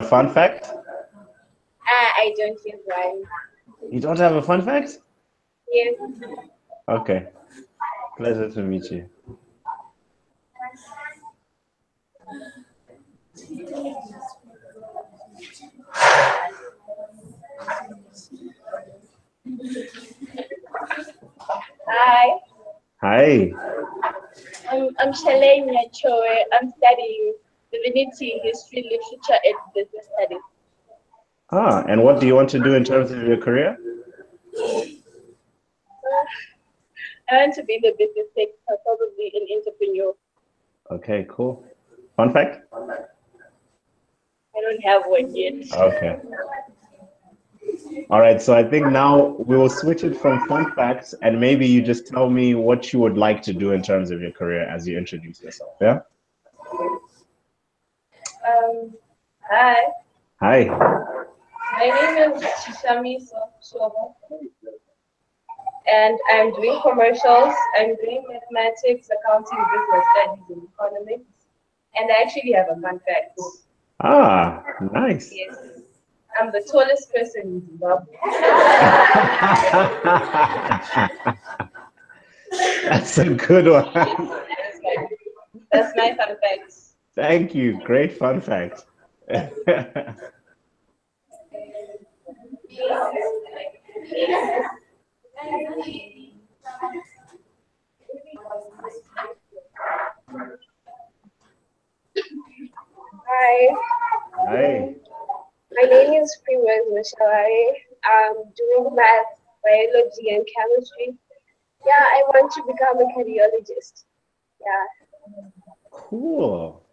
fun fact? I don't have one. You don't have a fun fact? Yes. Okay. Pleasure to meet you. Hi. Hi. I'm Shalane Nyachoe. I'm studying Divinity, History, Literature, and Business Studies. Ah, and what do you want to do in terms of your career? I want to be in the business sector, probably an entrepreneur. Okay, cool. Fun fact? I don't have one yet. Okay. All right, so I think now we will switch it from fun facts, and maybe you just tell me what you would like to do in terms of your career as you introduce yourself, yeah? Hi. Hi. My name is Chishami Sobo, and I'm doing commercials. I'm doing mathematics, accounting, business studies, and economics. And I actually have a fun fact. Ah, nice. Yes. I'm the tallest person in Zimbabwe. That's a good one. That's my fun fact. Thank you. Great fun fact. Hi. Hi. My name is Primrose Mashawari. I'm doing math, biology, and chemistry. Yeah, I want to become a cardiologist. Yeah. Cool.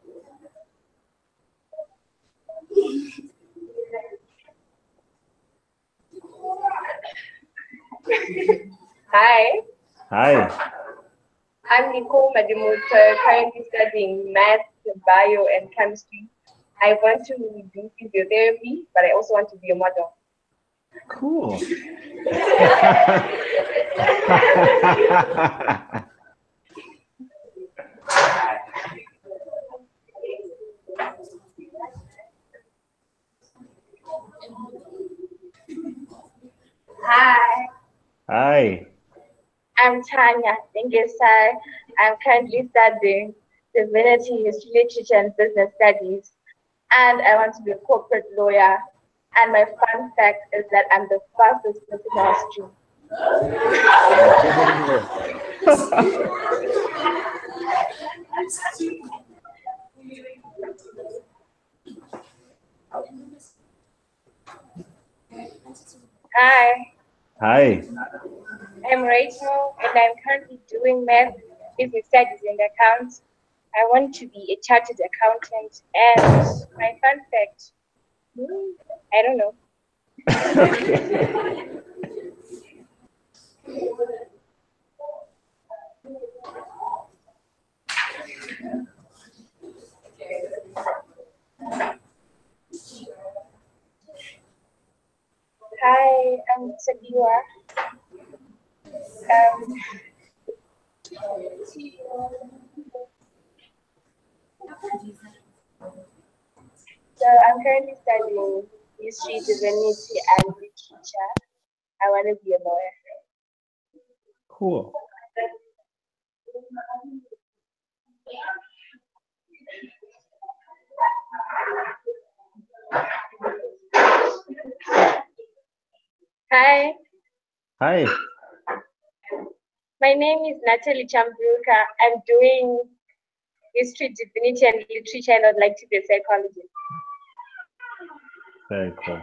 Hi. Hi. I'm Nicole Madimuta, currently studying math, bio, and chemistry. I want to do physiotherapy, but I also want to be a model. Cool. Hi. Hi. I'm Tanya Dengesai. I'm currently studying Divinity, History, Literature, and Business Studies. And I want to be a corporate lawyer. And my fun fact is that I'm the fastest person on the street. Hi. Hi. I'm Rachel, and I'm currently doing math, business studies, and accounts. I want to be a chartered accountant. And my fun fact, I don't know. Okay. Hi, I'm Sabiwa. So I'm currently studying history, divinity, and literature. I want to be a lawyer. Cool. Hi, Hi. my name is Natalie Chambruka. I'm doing history, divinity, and literature, and I'd like to be a psychologist. Very cool.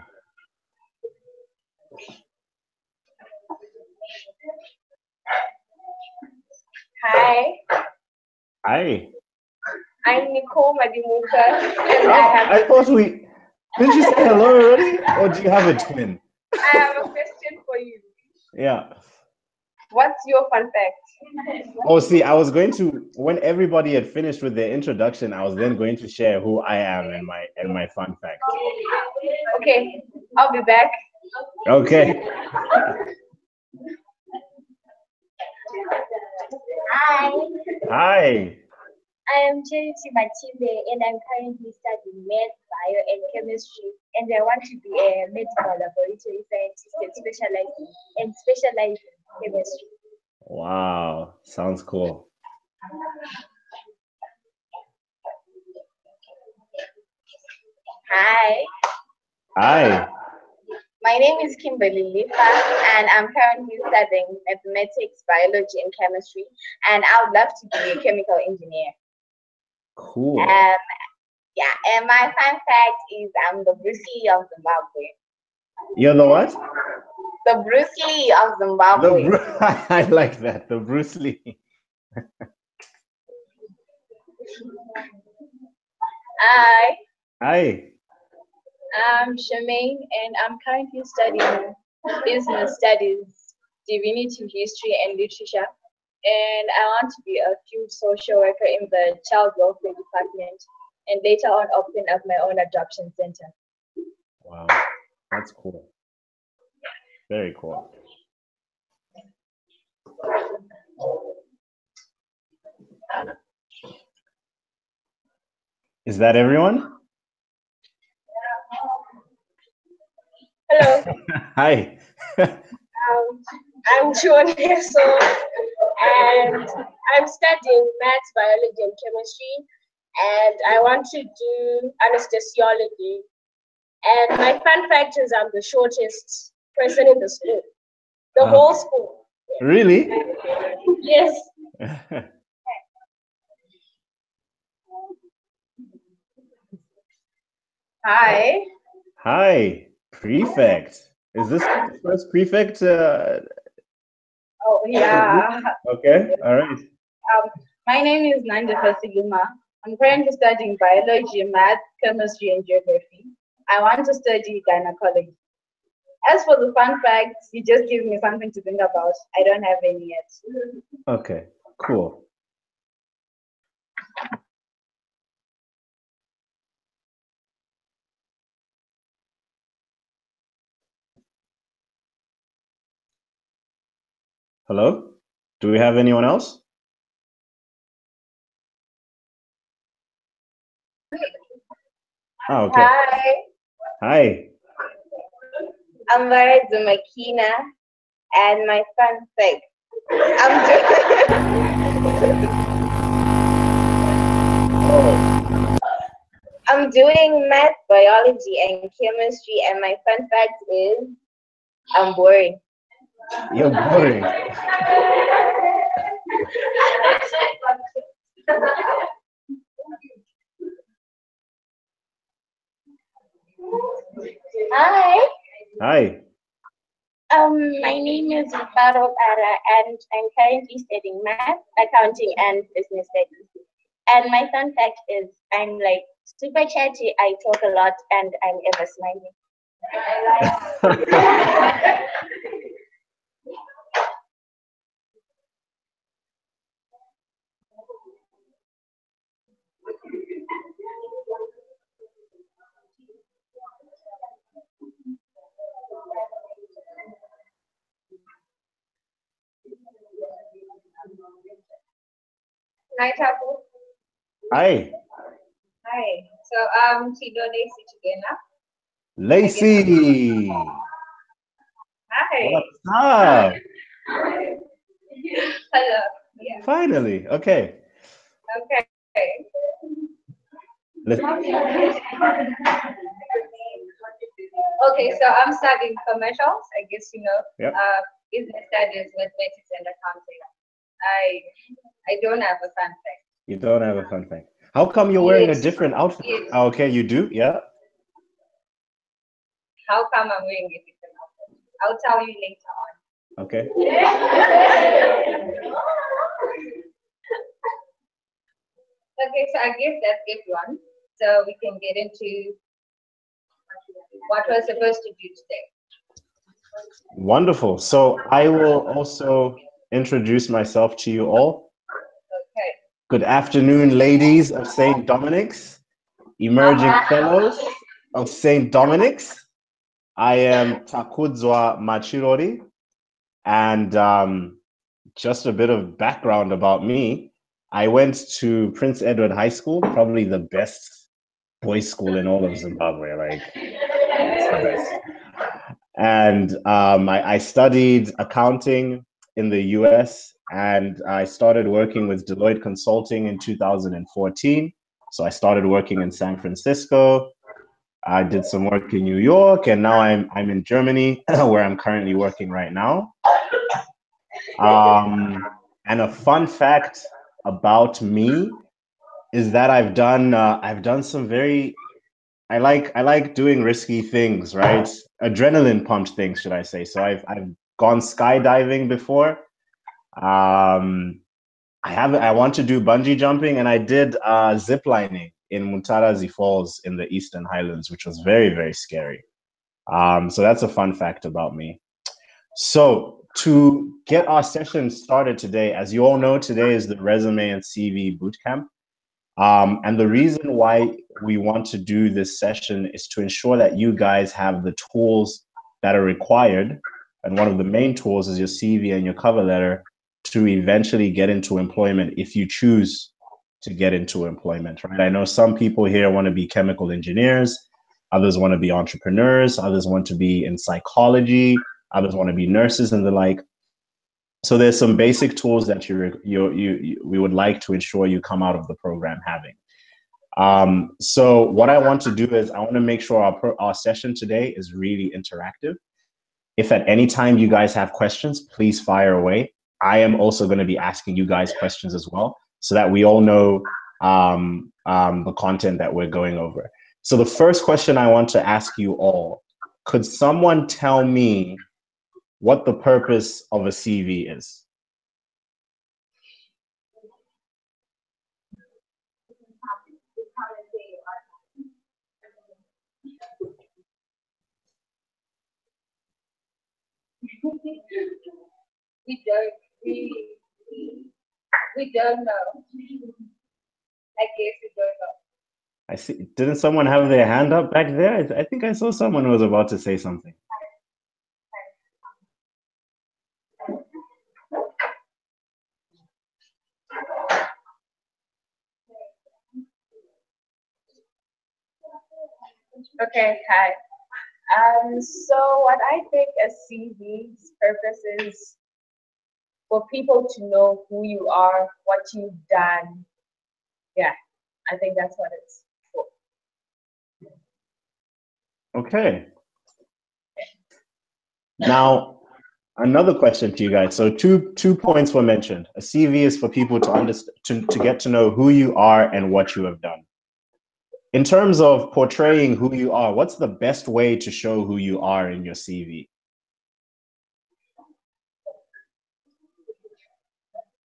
Hi, Hi. I'm Nicole Madimuka, and I thought we... Didn't you say hello already? Or do you have a twin? I have a question for you. Yeah. What's your fun fact? Oh, see, I was going to, when everybody had finished with their introduction, I was then going to share who I am and my fun fact. Okay, I'll be back. Okay. Hi. Hi. I am Charity Matimbe, and I'm currently studying math, bio and chemistry, and I want to be a medical laboratory scientist and specialize in chemistry. Wow, sounds cool. Hi. Hi. My name is Kimberly Lifa, and I'm currently studying mathematics, biology, and chemistry, and I would love to be a chemical engineer. Cool. Yeah, and my fun fact is I'm the Bruce Lee of Zimbabwe. You're the what? The Bruce Lee of Zimbabwe. I like that, the Bruce Lee. Hi. Hi. I'm Charmaine, and I'm currently studying business studies, divinity, history, and literature. And I want to be a field social worker in the child welfare department, and later on open up my own adoption center. Wow, that's cool. Very cool. Is that everyone? Hello. Hi. I'm 2 years old, and I'm studying maths, biology, and chemistry, and I want to do anesthesiology. And my fun fact is I'm the shortest person in the school, the whole school. Really? Yes. Hi. Hi, prefect. Is this the first prefect? Oh, yeah. Okay, all right. My name is Nanda Fasiluma. I'm currently studying biology, math, chemistry, and geography. I want to study gynecology. As for the fun facts, you just give me something to think about. I don't have any yet. Okay, cool. Hello? Do we have anyone else? Oh, okay. Hi. Hi. I'm Varadzuma Makina, and my fun fact, I'm doing math, biology, and chemistry, and my fun fact is I'm boring. You're boring. Hi. Hi. My name is Faro Ara, and I'm currently studying math, accounting, and business studies. And my fun fact is I'm like super chatty. I talk a lot, and I'm ever smiling. Hi, Tapu. Hi. Hi. So, Chido Lacey Chigena. Lacey. Hi. What's up? Hello. Yeah. Finally. Okay. Okay. Okay, so I'm studying commercials. I guess you know. Yep. Business studies, mathematics, and accounting. I don't have a fun fact. You don't have a fun fact. How come you're wearing a different outfit? Yes. Oh, okay, you do? Yeah. How come I'm wearing a different outfit? I'll tell you later on. Okay. Okay, so I guess that's everyone. So we can get into what we're supposed to do today. Wonderful. So I will also introduce myself to you all. Okay. Good afternoon, ladies of St. Dominic's, emerging fellows of St. Dominic's. I am Takudzwa Machirori, and just a bit of background about me. I went to Prince Edward High School, probably the best boys' school in all of Zimbabwe. Like, it's the best. And I studied accounting in the US, and I started working with Deloitte Consulting in 2014. So I started working in San Francisco. I did some work in New York, and now I'm in Germany, where I'm currently working right now. And a fun fact about me is that I've done some very I like doing risky things, right? Adrenaline pumped things, should I say? So I've gone skydiving before. I want to do bungee jumping, and I did zip lining in Mutarazi Falls in the Eastern Highlands, which was very, very scary. So that's a fun fact about me. So to get our session started today, as you all know, today is the Resume and CV Bootcamp. And the reason why we want to do this session is to ensure that you guys have the tools that are required. And one of the main tools is your CV and your cover letter to eventually get into employment if you choose to get into employment, right? I know some people here want to be chemical engineers, others want to be entrepreneurs, others want to be in psychology, others want to be nurses and the like. So there's some basic tools that we would like to ensure you come out of the program having. So what I want to do is I want to make sure our session today is really interactive. If at any time you guys have questions, please fire away. I am also going to be asking you guys questions as well, so that we all know the content that we're going over. So the first question I want to ask you all, could someone tell me what the purpose of a CV is? We don't know. I guess we don't know. I see. Didn't someone have their hand up back there? I think I saw someone who was about to say something. Okay, hi. So what I think a CV's purpose is for people to know who you are, what you've done. Yeah, I think that's what it's for. Okay. Now, another question to you guys. So two points were mentioned. A CV is for people to understand, to get to know who you are and what you have done. In terms of portraying who you are, what's the best way to show who you are in your CV?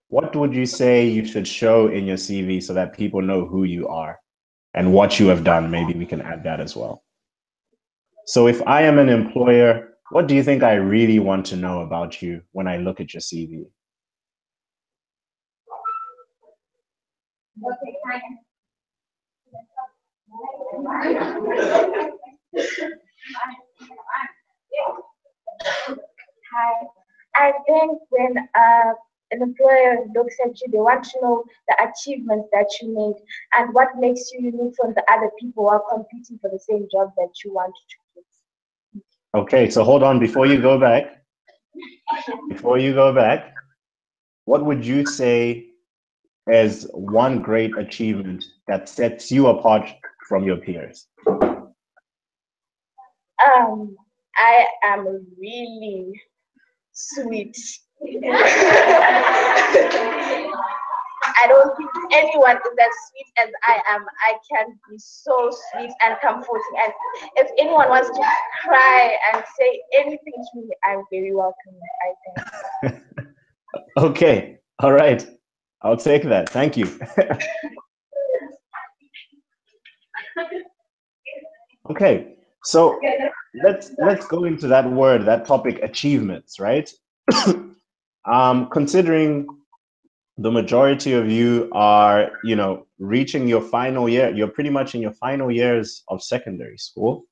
What would you say you should show in your CV so that people know who you are and what you have done? Maybe we can add that as well. So if I am an employer, what do you think I really want to know about you when I look at your CV? Hi. I think when an employer looks at you, they want to know the achievements that you made and what makes you unique from the other people who are competing for the same job that you want to do. Okay, so hold on, before you go back, what would you say is one great achievement that sets you apart from your peers? I am really sweet. I don't think anyone is as sweet as I am. I can be so sweet and comforting. And if anyone wants to cry and say anything to me, I'm very welcome, I think. Okay, all right. I'll take that. Thank you. Okay, so let's go into that word, that topic, achievements, right? Considering the majority of you are, reaching your final year, you're pretty much in your final years of secondary school.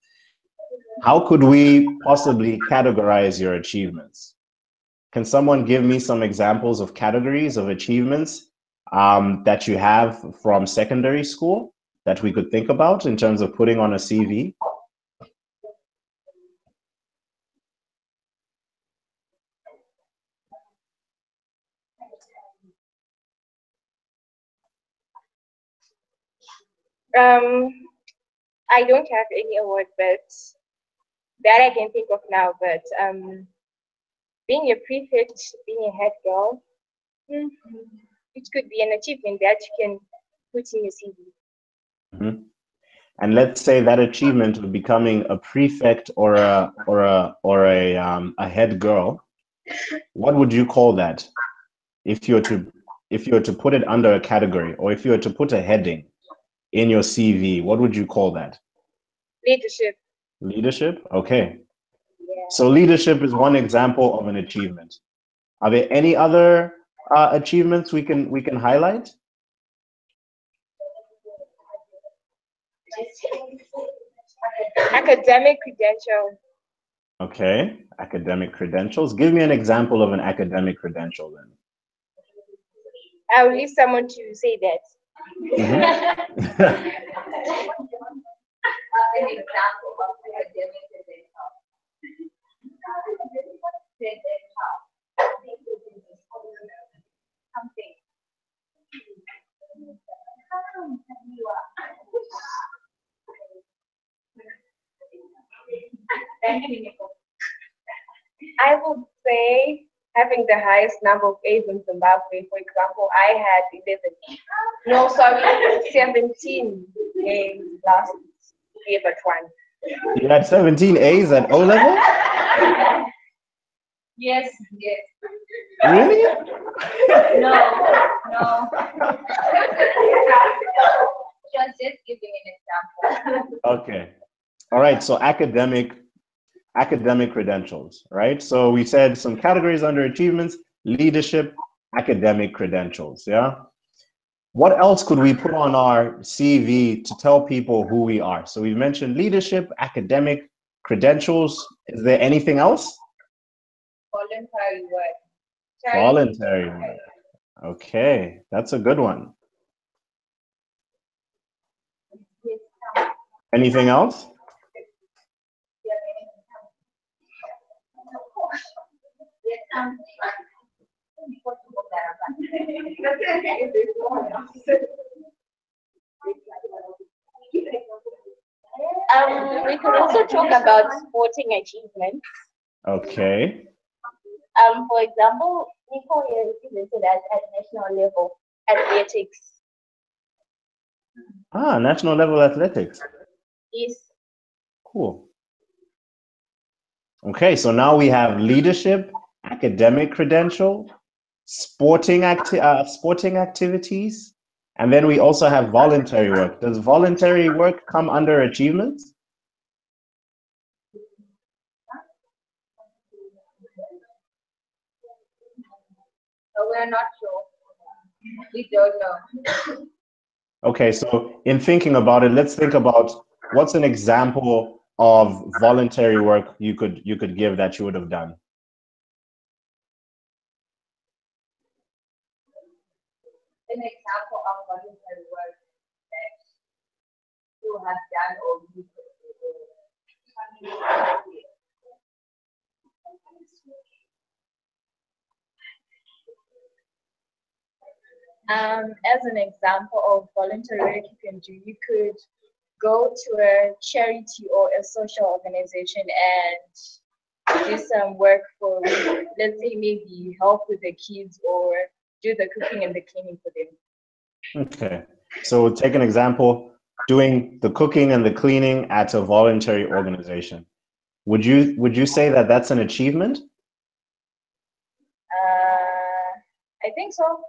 How could we possibly categorize your achievements? Can someone give me some examples of categories of achievements that you have from secondary school that we could think about in terms of putting on a CV? I don't have any award, but that I can think of now. But being a prefect, being a head girl, it could be an achievement that you can put in your CV. Mm-hmm. And let's say that achievement of becoming a prefect or a head girl, what would you call that? If you were to put it under a category, or if you were to put a heading in your CV, what would you call that? Leadership. Leadership? Okay. Yeah. So leadership is one example of an achievement. Are there any other achievements we can highlight? Academic credential. Okay, academic credentials. Give me an example of an academic credential then. I'll leave someone to say that. Mm-hmm. An example of academic credential. Something. I would say having the highest number of A's in Zimbabwe, for example, I had 11. No, sorry, 17 A's last year, but one. You had 17 A's at O level? Yes, yes. Really? No. Just giving an example. Okay. All right. So academic credentials, right? So we said some categories under achievements: leadership, academic credentials. Yeah. What else could we put on our CV to tell people who we are? So we've mentioned leadership, academic credentials. Is there anything else? Voluntary work. Voluntary work. Okay, that's a good one. Anything else? We could also talk about sporting achievements. Okay. For example, Nicole is represented at national level athletics. Ah, national level athletics. Yes. Cool. Okay, so now we have leadership, academic credential, sporting activities, and then we also have voluntary work. Does voluntary work come under achievements? We're not sure. We don't know. Okay, so in thinking about it, let's think about what's an example of voluntary work you could give that you would have done. An example of voluntary work that you have done or you could as an example of voluntary work you can do, you could go to a charity or a social organization and do some work for, let's say, maybe help with the kids or do the cooking and the cleaning for them. Okay, so take an example, doing the cooking and the cleaning at a voluntary organization. Would you say that that's an achievement? I think so.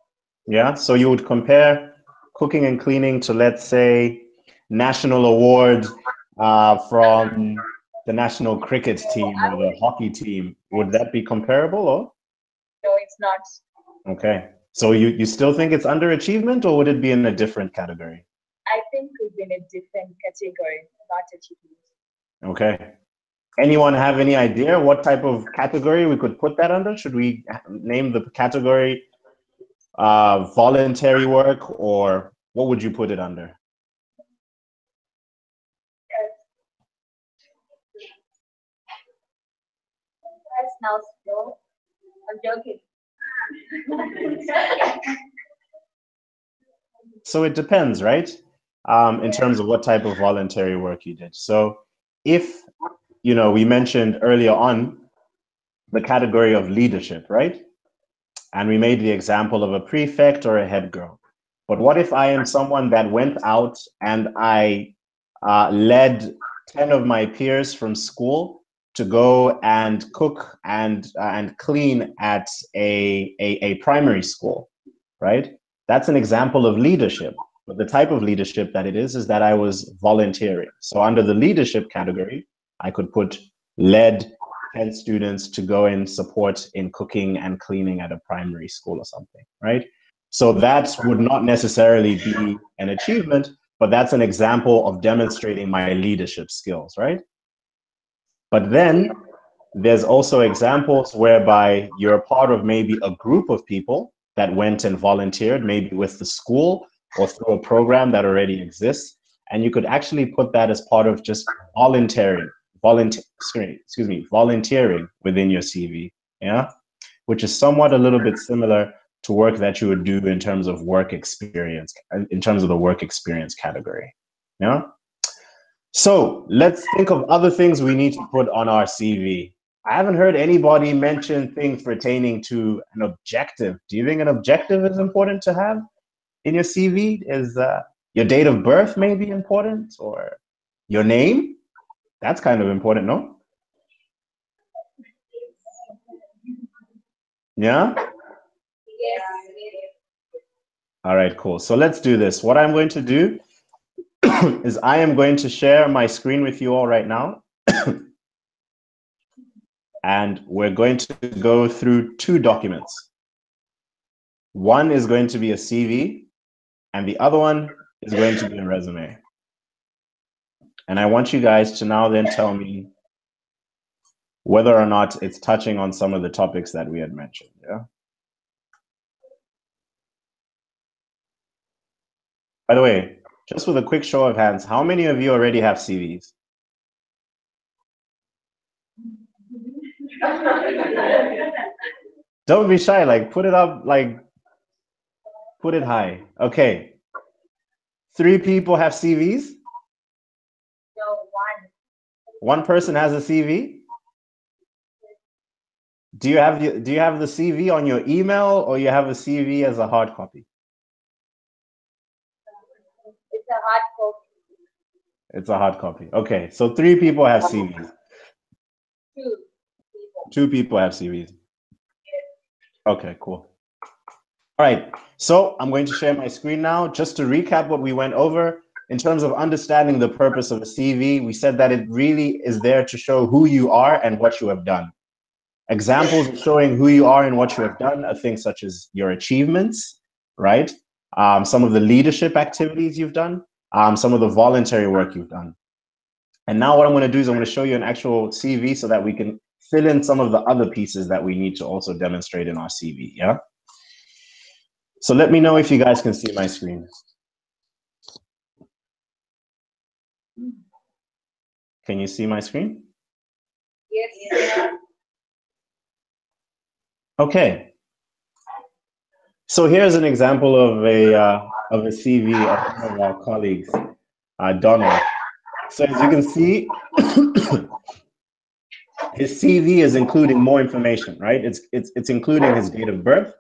Yeah, so you would compare cooking and cleaning to, let's say, national award from the national cricket team or the hockey team. Would that be comparable, or? No, it's not. Okay, so you still think it's underachievement, or would it be in a different category? I think it's in a different category, not achievement. Okay. Anyone have any idea what type of category we could put that under? Should we name the category voluntary work, or what would you put it under? smells slow. I'm joking. So it depends, right? In terms of what type of voluntary work you did. So if, we mentioned earlier on the category of leadership, right? And we made the example of a prefect or a head girl. But what if I am someone that went out and I led 10 of my peers from school to go and cook and clean at a primary school, right? That's an example of leadership. But the type of leadership that it is that I was volunteering. So under the leadership category, I could put led 10 students to go and support in cooking and cleaning at a primary school or something, right? So that would not necessarily be an achievement, but that's an example of demonstrating my leadership skills, right? But then there's also examples whereby you're a part of maybe a group of people that went and volunteered, maybe with the school or through a program that already exists. And you could actually put that as part of just volunteering within your CV, yeah? Which is somewhat a little bit similar to work that you would do in terms of work experience, in terms of the work experience category, yeah? So let's think of other things we need to put on our CV. I haven't heard anybody mention things pertaining to an objective. Do you think an objective is important to have in your CV? Is your date of birth maybe important, or your name? That's kind of important, no? Yeah? Yes. All right, cool. So let's do this. What I'm going to do is I am going to share my screen with you all right now. And we're going to go through two documents. One is going to be a CV, and the other one is going to be a resume. And I want you guys to now then tell me whether or not it's touching on some of the topics that we had mentioned, yeah? By the way, just with a quick show of hands, how many of you already have CVs? Don't be shy, like put it up, like put it high. Okay. 3 people have CVs? No, one. One person has a CV? Do you have the CV on your email, or you have a CV as a hard copy? It's a hard copy. It's a hard copy. Okay, so 3 people have CVs. 2 people. 2 people have CVs. Okay, cool. All right, so I'm going to share my screen now. Just to recap what we went over, in terms of understanding the purpose of a CV, we said that it really is there to show who you are and what you have done. Examples of showing who you are and what you have done are things such as your achievements, right? Some of the leadership activities you've done, some of the voluntary work you've done. And now what I'm going to do is I'm going to show you an actual CV so that we can fill in some of the other pieces that we need to also demonstrate in our CV, yeah? So let me know if you guys can see my screen. Can you see my screen? Yes. Okay. So here's an example of a CV of one of our colleagues, Donald. So as you can see, his CV is including more information, right? It's including his date of birth,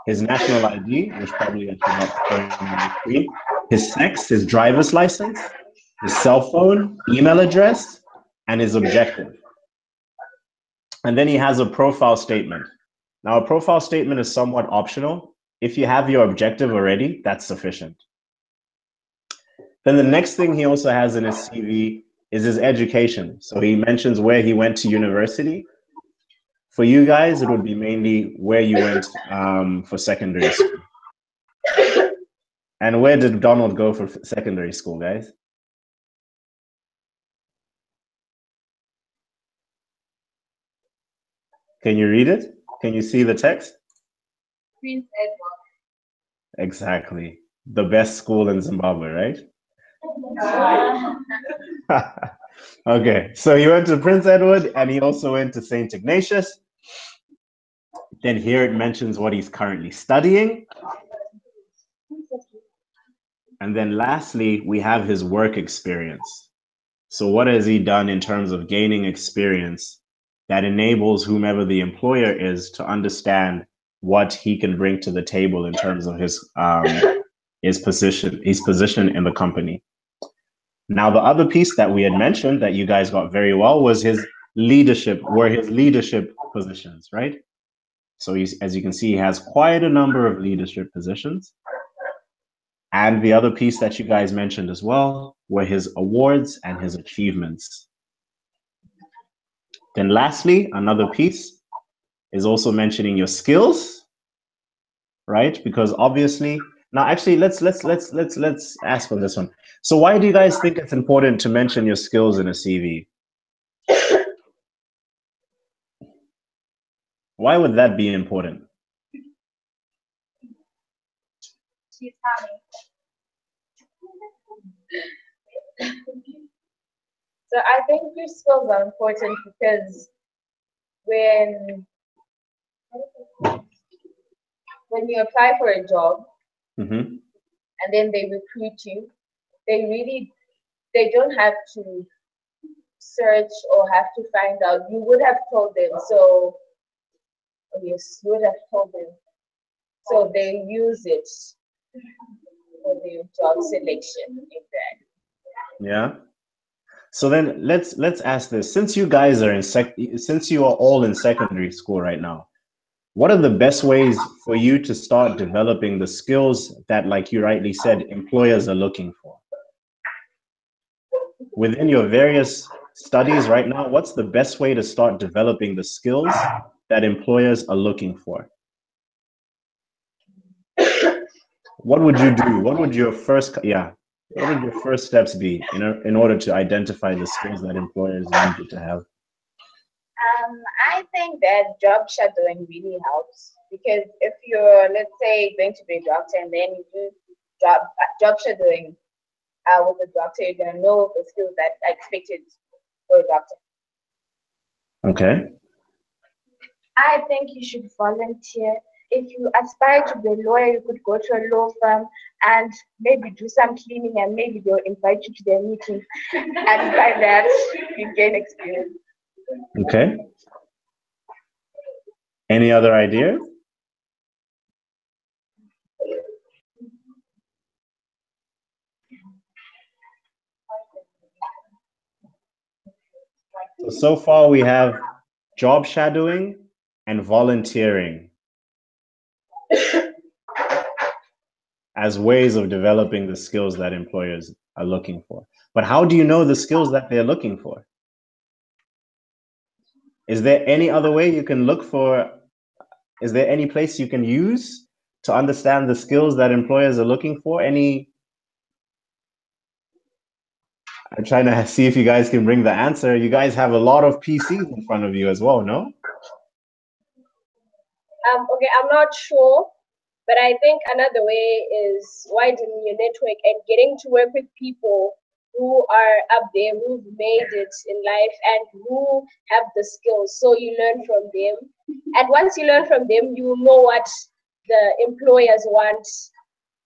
his national ID, which probably I should not showing on the screen, his sex, his driver's license, his cell phone, email address, and his objective. And then he has a profile statement. Now, a profile statement is somewhat optional. If you have your objective already, that's sufficient. Then the next thing he also has in his CV is his education. So he mentions where he went to university. For you guys, it would be mainly where you went for secondary school. And where did Donald go for secondary school, guys? Can you read it? Can you see the text? Prince Edward. Exactly. The best school in Zimbabwe, right? Okay, so he went to Prince Edward and he also went to St. Ignatius. Then here it mentions what he's currently studying. And then lastly, we have his work experience. So what has he done in terms of gaining experience that enables whomever the employer is to understand what he can bring to the table in terms of his position in the company. Now, the other piece that we had mentioned that you guys got very well was his leadership positions, right? So as you can see, he has quite a number of leadership positions. And the other piece that you guys mentioned as well were his awards and his achievements. Then lastly, another piece is also mentioning your skills, right? Because obviously, now actually let's ask on this one. So why do you guys think it's important to mention your skills in a CV? Why would that be important? She's So I think your skills are important because when you apply for a job and then they recruit you, they don't have to search or have to find out. You would have told them. So yes, you would have told them. So they use it for the job selection. Exactly. Yeah. So then let's ask this. Since you guys are since you are all in secondary school right now, what are the best ways for you to start developing the skills that, like you rightly said, employers are looking for? Within your various studies right now, what's the best way to start developing the skills that employers are looking for? What would you do? What would your first steps be in order to identify the skills that employers need you to have? I think that job shadowing really helps because if you're, let's say, going to be a doctor and then you do job shadowing with the doctor, you're going to know the skills that are expected for a doctor. Okay. I think you should volunteer. If you aspire to be a lawyer, you could go to a law firm and maybe do some cleaning and maybe they'll invite you to their meetings. And by that, you gain experience. Okay. Any other ideas? So far we have job shadowing and volunteering as ways of developing the skills that employers are looking for. But how do you know the skills that they're looking for? Is there any other way you can look for? Is there any place you can use to understand the skills that employers are looking for? I'm trying to see if you guys can bring the answer. You guys have a lot of PCs in front of you as well, no? Okay, I'm not sure, but I think another way is widening your network and getting to work with people who are up there, who've made it in life and who have the skills. So you learn from them. And once you learn from them, you know what the employers want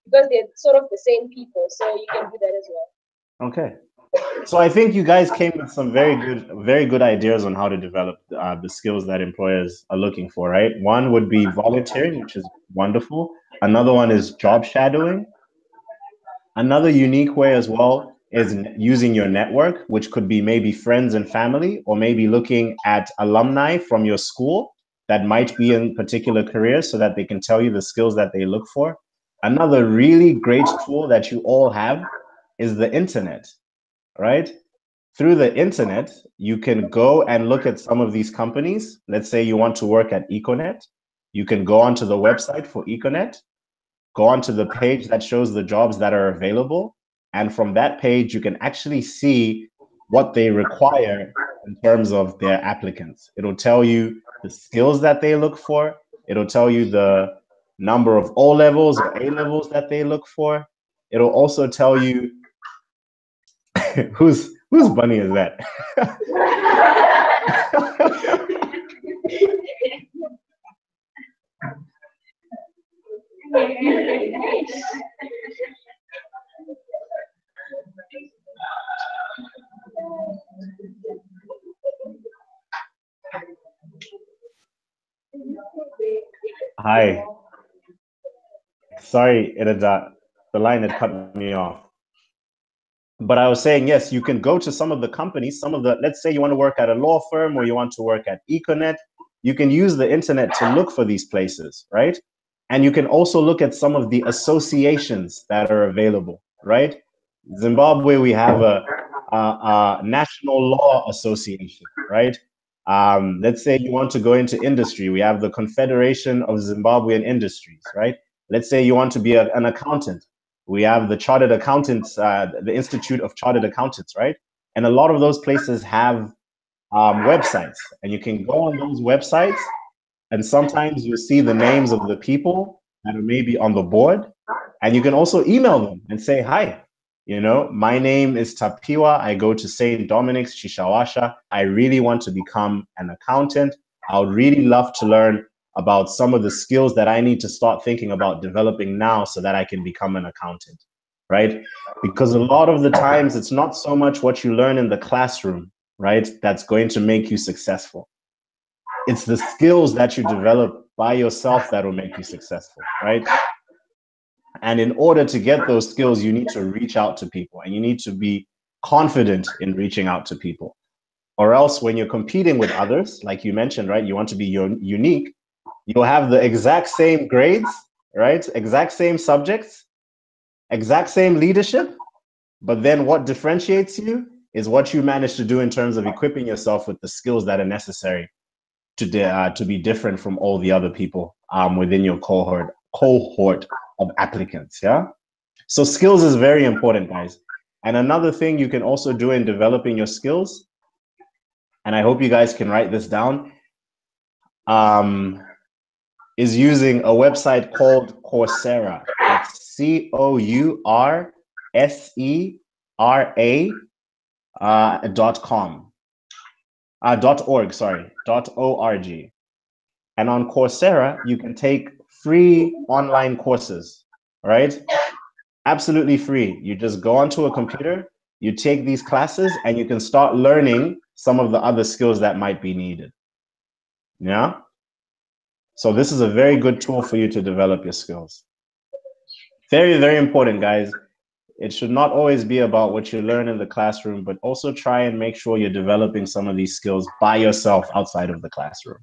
because they're sort of the same people. So you can do that as well. Okay. So I think you guys came with some very good ideas on how to develop the skills that employers are looking for, right? One would be volunteering, which is wonderful. Another one is job shadowing. Another unique way as well is using your network, which could be maybe friends and family, or maybe looking at alumni from your school that might be in particular careers so that they can tell you the skills that they look for. Another really great tool that you all have is the internet, right? Through the internet, you can go and look at some of these companies. Let's say you want to work at Econet. You can go onto the website for Econet, go onto the page that shows the jobs that are available. And from that page, you can actually see what they require in terms of their applicants. It'll tell you the skills that they look for. It'll tell you the number of O levels or A levels that they look for. It'll also tell you Whose bunny is that? Hi. Sorry, the line had cut me off. But I was saying, yes, you can go to some of the companies, let's say you want to work at a law firm or you want to work at Econet, you can use the internet to look for these places, right? And you can also look at some of the associations that are available, right? Zimbabwe, we have a national law association, right? Let's say you want to go into industry, we have the Confederation of Zimbabwean Industries, right? Let's say you want to be an accountant, we have the Chartered Accountants, the Institute of Chartered Accountants, right? And a lot of those places have websites, and you can go on those websites, and sometimes you see the names of the people that are maybe on the board, and you can also email them and say, hi, my name is Tapiwa. I go to St. Dominic's, Chishawasha. I really want to become an accountant. I would really love to learn about some of the skills that I need to start thinking about developing now so that I can become an accountant, right? Because a lot of the times it's not so much what you learn in the classroom, right, that's going to make you successful. It's the skills that you develop by yourself that will make you successful, right? And in order to get those skills, you need to reach out to people, and you need to be confident in reaching out to people. Or else when you're competing with others, like you mentioned, right, you want to be unique, you'll have the exact same grades, right? Exact same subjects, exact same leadership. But then what differentiates you is what you manage to do in terms of equipping yourself with the skills that are necessary to be different from all the other people within your cohort of applicants, yeah? So skills is very important, guys. And another thing you can also do in developing your skills, and I hope you guys can write this down, is using a website called Coursera. It's COURSERA.com. .org. And on Coursera, you can take free online courses, right? Absolutely free. You just go onto a computer, you take these classes, and you can start learning some of the other skills that might be needed. Yeah? So this is a very good tool for you to develop your skills. Very, very important, guys. It should not always be about what you learn in the classroom, but also try and make sure you're developing some of these skills by yourself outside of the classroom.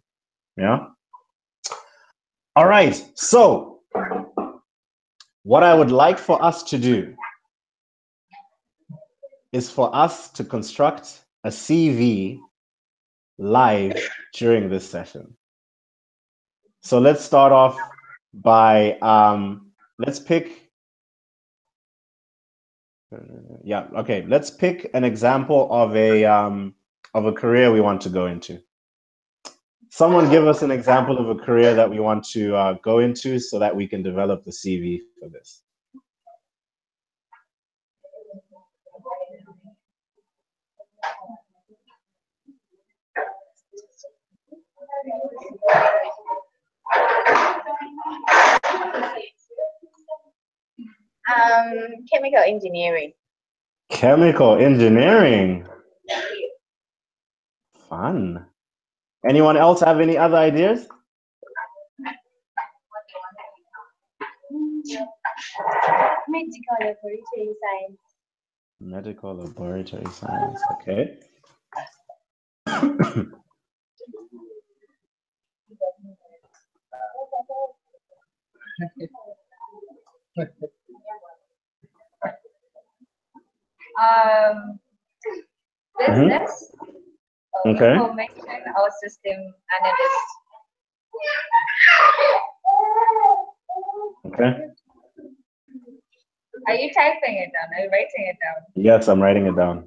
Yeah? All right. So what I would like for us to do is for us to construct a CV live during this session. So let's start off by, let's pick, let's pick an example of a career we want to go into. Someone give us an example of a career that we want to go into so that we can develop the CV for this. Chemical engineering. Chemical engineering. Fun. Anyone else have any other ideas? Medical laboratory science. Medical laboratory science, okay. Business. Okay. Information or system analyst. Okay. Are you typing it down? Are you writing it down? Yes, I'm writing it down.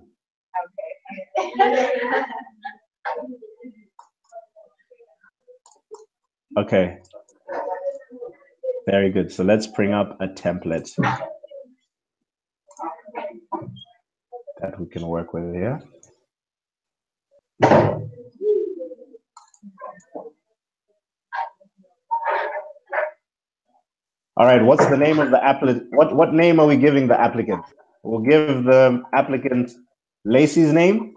Okay. Okay. Very good. So let's bring up a template that we can work with here. All right, what's the name of the applicant? What name are we giving the applicant? We'll give the applicant Lacey's name.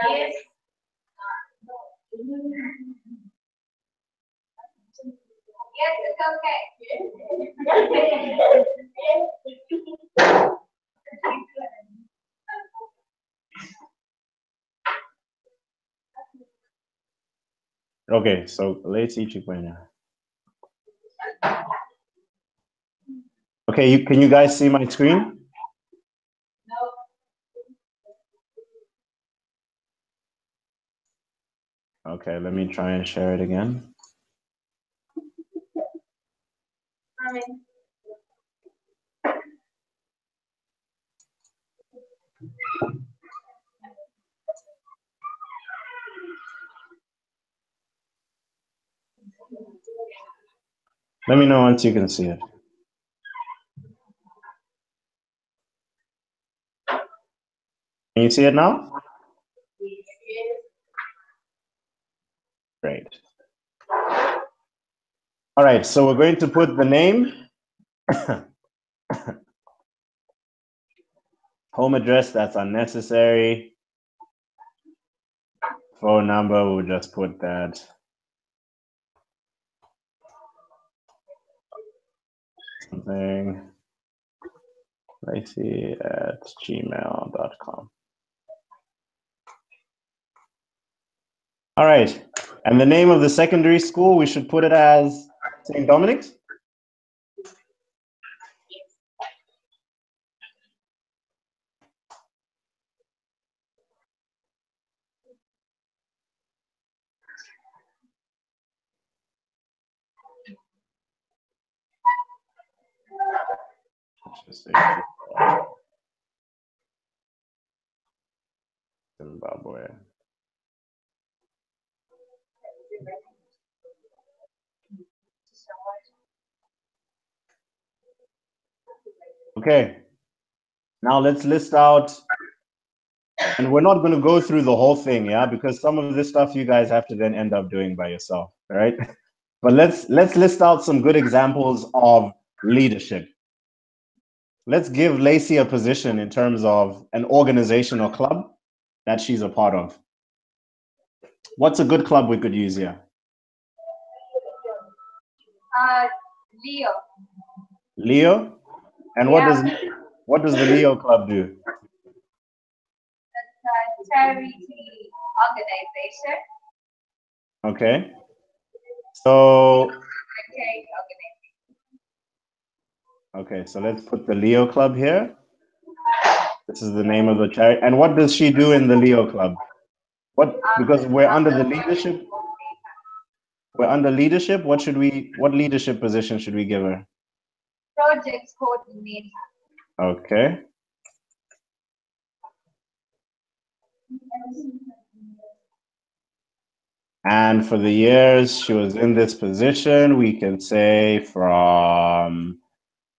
Yes. Yes, it's okay. Okay, so Lacey Chikwenya. Okay, can you guys see my screen? No. Okay, let me try and share it again. Let me know once you can see it. Can you see it now? Great. All right, so we're going to put the name, home address, that's unnecessary. Phone number, we'll just put that. Something, Lacey@gmail.com. All right, and the name of the secondary school, we should put it as St. Dominic's? Zimbabwe. Okay, now let's list out, and we're not going to go through the whole thing, yeah, because some of this stuff you guys have to then end up doing by yourself, all right? But let's list out some good examples of leadership. Let's give Lacey a position in terms of an organization or club that she's a part of. What's a good club we could use here? Leo. Leo? And Yeah. what does the Leo club do? It's a charity organization. Okay. So okay, so let's put the Leo Club here. This is the name of the charity. And what does she do in the Leo Club? Because we're under the leadership. We're under leadership. What leadership position should we give her? Project coordinator. Okay. And for the years she was in this position, we can say from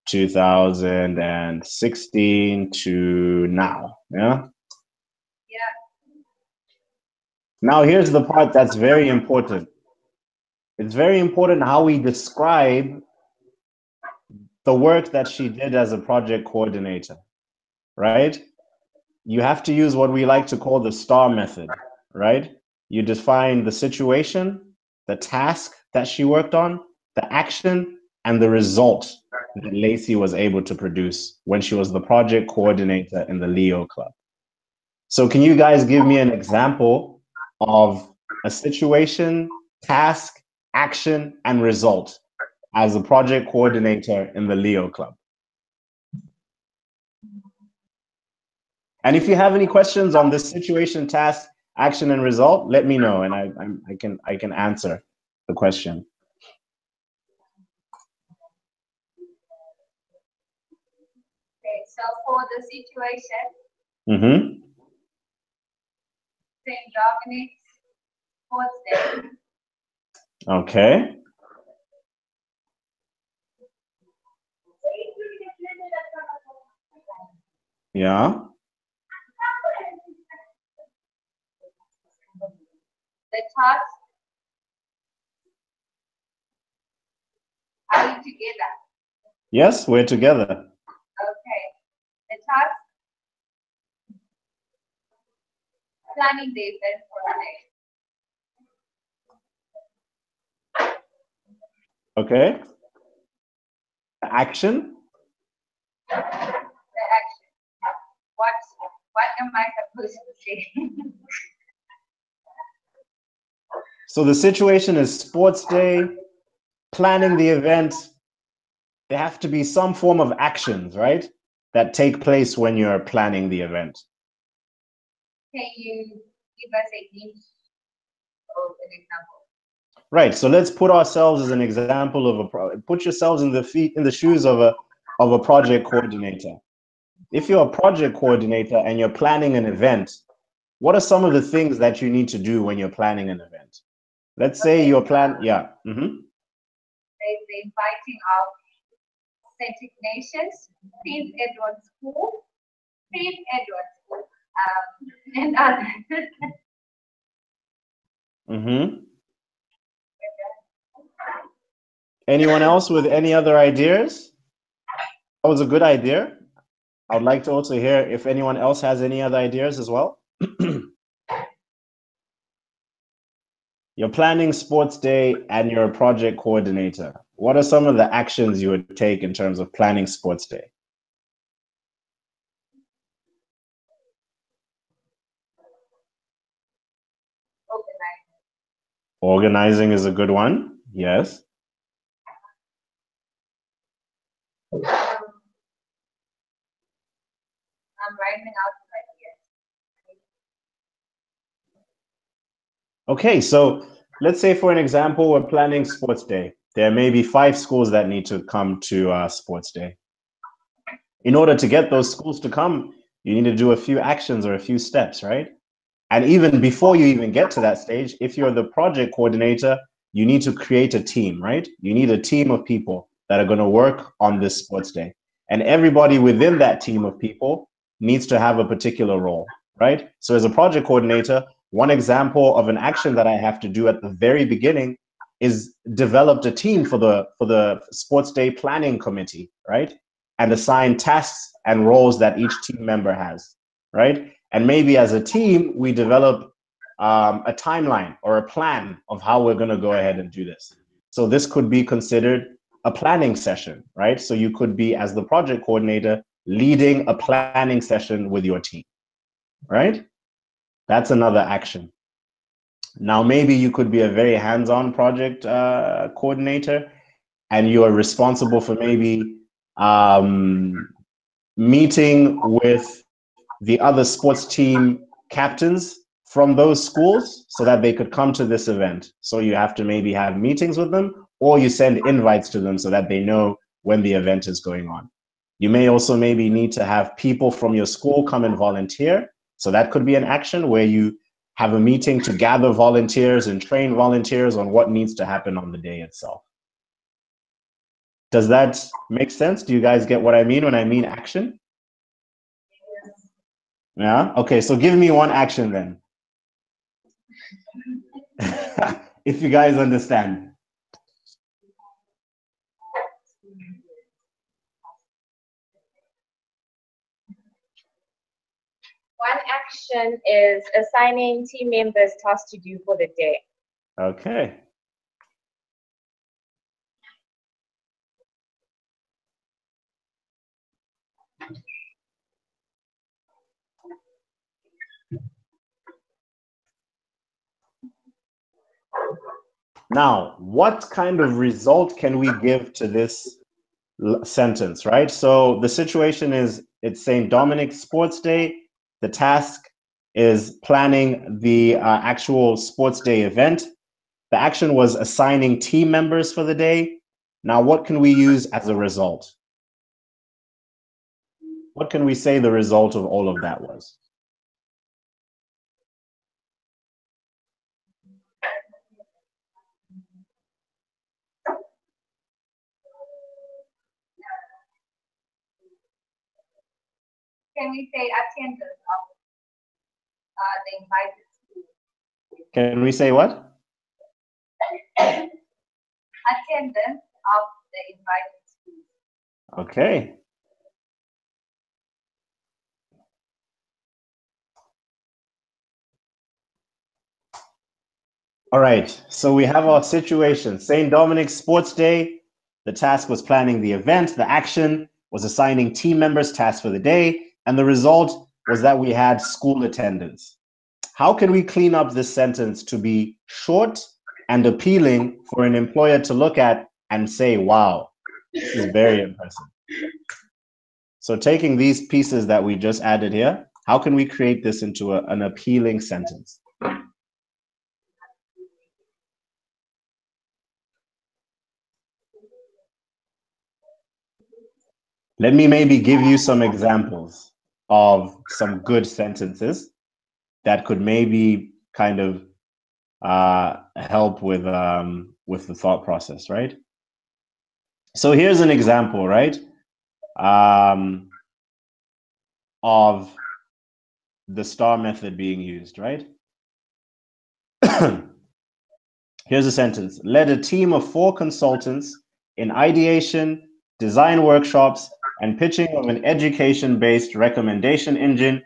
2016 to now, yeah? Yeah. Now here's the part that's very important. It's very important how we describe the work that she did as a project coordinator, right? You have to use what we like to call the STAR method, right? You define the situation, the task that she worked on, the action, and the result that Lacey was able to produce when she was the project coordinator in the Leo Club. So can you guys give me an example of a situation, task, action, and result as a project coordinator in the Leo Club? And if you have any questions on this situation, task, action, and result, let me know, and I can answer the question. Okay, so for the situation, St. Dominic's Sports Day. Okay. Yeah. The tasks are you together? Yes, we're together. Okay. The task planning the event for the day. Okay. Action. The action. What am I supposed to say? So the situation is sports day, planning the event. There have to be some form of actions, right? That take place when you're planning the event. Can you give us a hint or an example? Right. So let's put ourselves as an example of put yourselves in the shoes of a project coordinator. If you're a project coordinator and you're planning an event, what are some of the things that you need to do when you're planning an event? Let's say your plan, yeah. There's the inviting of Celtic nations, Prince Edward School, and others. Anyone else with any other ideas? That was a good idea. I would like to also hear if anyone else has any other ideas as well. You're planning sports day and you're a project coordinator. What are some of the actions you would take in terms of planning sports day? Organizing is a good one. Yes. I'm writing out ideas. Okay, so let's say for an example, we're planning sports day. There may be 5 schools that need to come to sports day. In order to get those schools to come, you need to do a few actions or a few steps, right? And even before you even get to that stage, if you're the project coordinator, you need to create a team, right? You need a team of people that are going to work on this sports day. And everybody within that team of people needs to have a particular role, right? So as a project coordinator, one example of an action that I have to do at the very beginning is develop a team for the sports day planning committee, right? And assign tasks and roles that each team member has, right? And maybe as a team, we develop a timeline or a plan of how we're going to go ahead and do this. So this could be considered a planning session, right? So you could be, as the project coordinator, leading a planning session with your team, right? That's another action. Now, maybe you could be a very hands-on project coordinator, and you are responsible for maybe meeting with the other sports team captains from those schools so that they could come to this event. So you have to maybe have meetings with them, or you send invites to them so that they know when the event is going on. You may also maybe need to have people from your school come and volunteer. So that could be an action where you have a meeting to gather volunteers and train volunteers on what needs to happen on the day itself. Does that make sense? Do you guys get what I mean when I mean action? Yeah. Okay. So give me one action then. If you guys understand. One action is assigning team members tasks to do for the day. Okay. Now, what kind of result can we give to this sentence, right? So the situation is it's St. Dominic's Sports Day. The task is planning the actual sports day event. The action was assigning team members for the day. Now, what can we use as a result? What can we say the result of all of that was? can we say attendance of the invited school? Can we say what? Attendance of the invited school. Okay. All right, so we have our situation. St. Dominic's Sports Day. The task was planning the event. The action was assigning team members tasks for the day. And the result was that we had school attendance. How can we clean up this sentence to be short and appealing for an employer to look at and say, wow, this is very impressive. So taking these pieces that we just added here, how can we create this into an appealing sentence? Let me maybe give you some examples of some good sentences that could maybe kind of help with the thought process, right? So here's an example, right, of the STAR method being used, right? Here's a sentence. Led a team of 4 consultants in ideation, design workshops, and pitching of an education-based recommendation engine.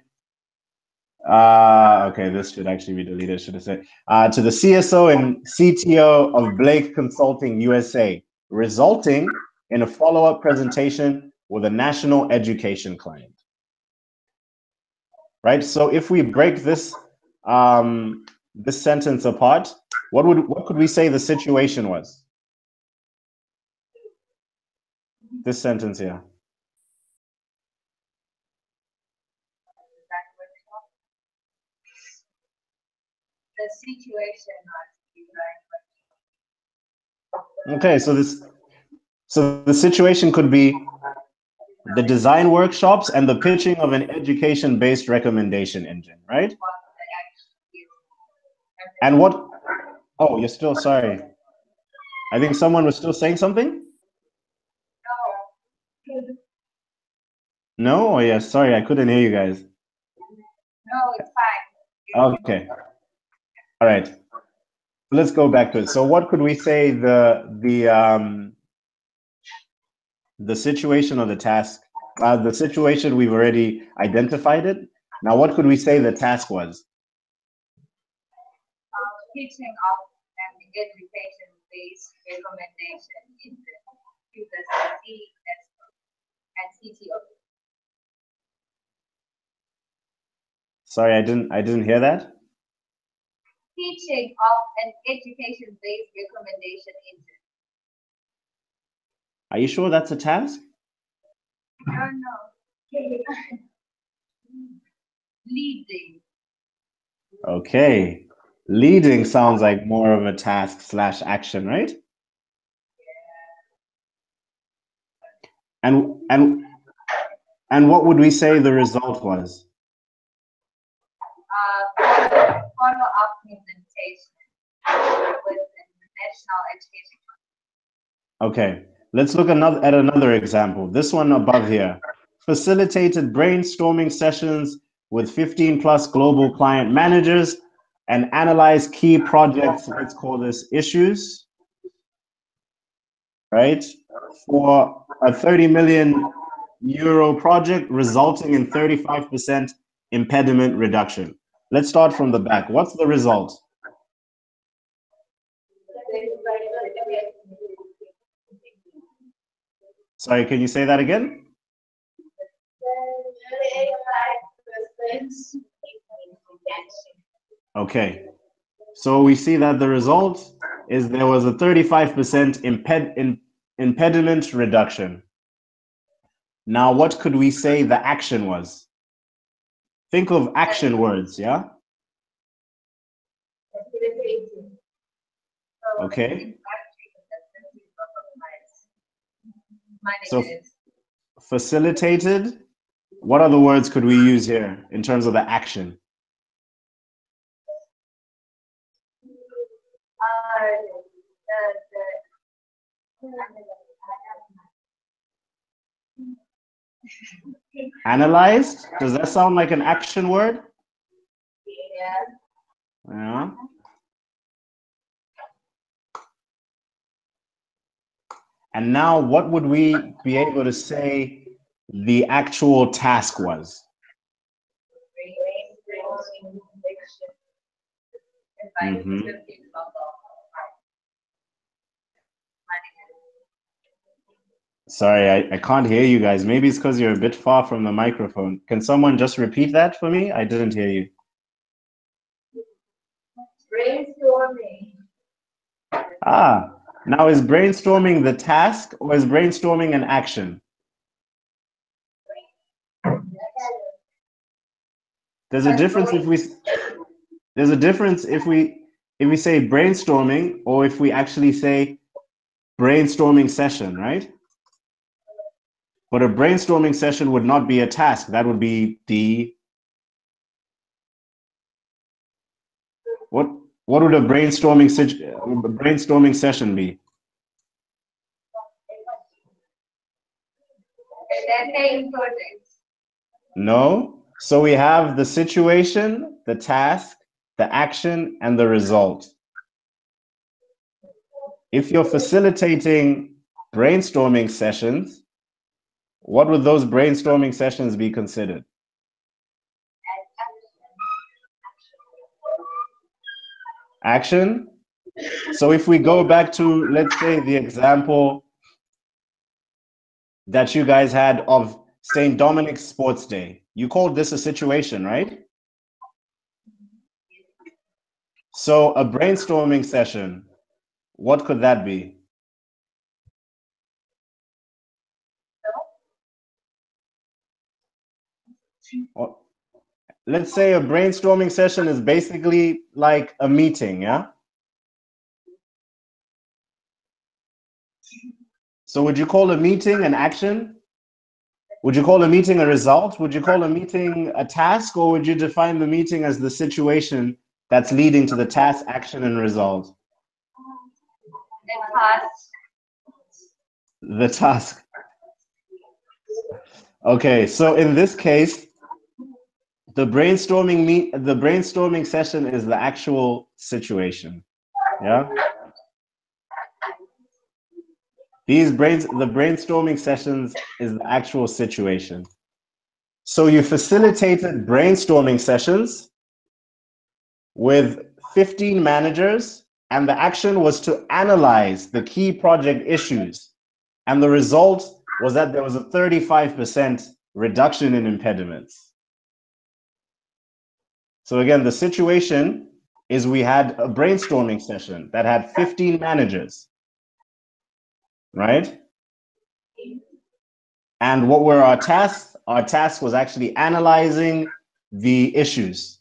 Okay, this should actually be deleted, should have said. To the CSO and CTO of Blake Consulting USA, resulting in a follow-up presentation with a national education client. Right, so if we break this this sentence apart, what could we say the situation was? This sentence here. The situation was okay, so the situation could be the design workshops and the pitching of an education-based recommendation engine, right? And what? Oh, you're still sorry. I think someone was still saying something. No? Oh, yeah, sorry, I couldn't hear you guys. No, it's fine. Okay. All right. Let's go back to it. So what could we say the situation or the task? The situation, we've already identified it. Now, what could we say the task was? Teaching of an education-based recommendation to the CSO and CTO. Sorry, I didn't hear that. Teaching of an education-based recommendation engine. Are you sure that's a task? No. Leading. Okay. Leading sounds like more of a task / action, right? And what would we say the result was? Follow-up presentation with the national education. Okay, let's look at another example. This one above here. Facilitated brainstorming sessions with 15+ global client managers and analyze key projects, let's call this issues, right? For a 30 million euro project resulting in 35% impediment reduction. Let's start from the back. What's the result? Sorry, can you say that again? Okay, so we see that the result is there was a 35% impediment reduction. Now, what could we say the action was? Think of action words, yeah? Okay. So facilitated, what other words could we use here in terms of the action? Analyzed? Does that sound like an action word? Yeah. Yeah. And now what would we be able to say the actual task was? Mm-hmm. Sorry, I can't hear you guys. Maybe it's because you're a bit far from the microphone. Can someone just repeat that for me? I didn't hear you. Brainstorming. Ah, now is brainstorming the task or is brainstorming an action? There's a difference if we say brainstorming or if we actually say brainstorming session, right? But a brainstorming session would not be a task. That would be the what would a brainstorming session be? No. So we have the situation, the task, the action, and the result. If you're facilitating brainstorming sessions, what would those brainstorming sessions be considered? Action? So if we go back to, let's say, the example that you guys had of St. Dominic's Sports Day, you called this a situation, right? So a brainstorming session, what could that be? Let's say a brainstorming session is basically like a meeting, yeah? So would you call a meeting an action? Would you call a meeting a result? Would you call a meeting a task? Or would you define the meeting as the situation that's leading to the task, action, and result? The task. Okay, so in this case, the brainstorming session is the actual situation. Yeah. The brainstorming sessions is the actual situation. So you facilitated brainstorming sessions with 15 managers, and the action was to analyze the key project issues. And the result was that there was a 35% reduction in impediments. So again, the situation is we had a brainstorming session that had 15 managers, right? And what were our tasks? Our task was actually analyzing the issues,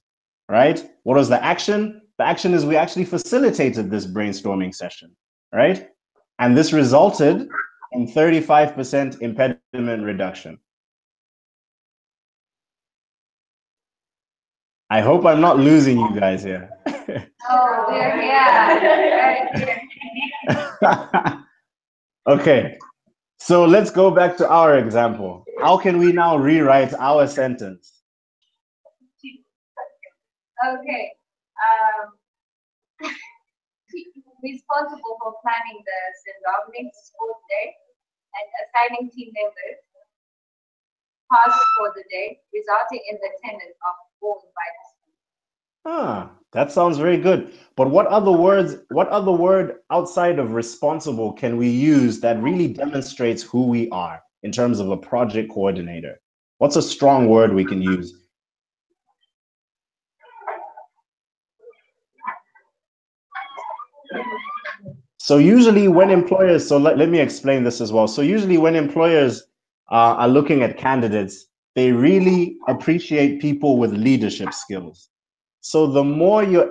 right? What was the action? The action is we actually facilitated this brainstorming session, right? And this resulted in 35% impediment reduction. I hope I'm not losing you guys here. Oh, we're here. Okay, so let's go back to our example. How can we now rewrite our sentence? Okay. Responsible for planning the St. Dominic's Sports Day and assigning team members tasks for the day, resulting in the attendance of all invited. Ah, that sounds very good. But what other word outside of responsible can we use that really demonstrates who we are in terms of a project coordinator? What's a strong word we can use? So usually when employers, so let me explain this as well. So usually when employers are looking at candidates, they really appreciate people with leadership skills. So the more you're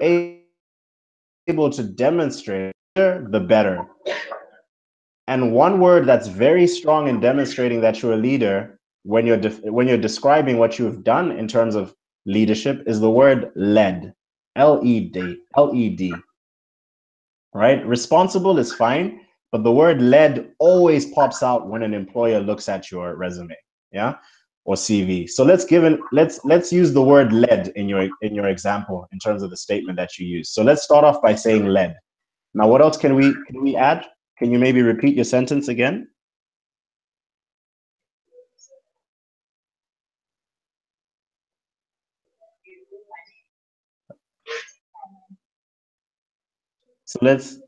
able to demonstrate, the better. And one word that's very strong in demonstrating that you're a leader when you're describing what you've done in terms of leadership is the word led, L-E-D, right? Responsible is fine, but the word led always pops out when an employer looks at your resume. yeah, or CV. So let's use the word led in your example in terms of the statement that you use. So let's start off by saying led. Now, what else can we add? Can you maybe repeat your sentence again? So let's,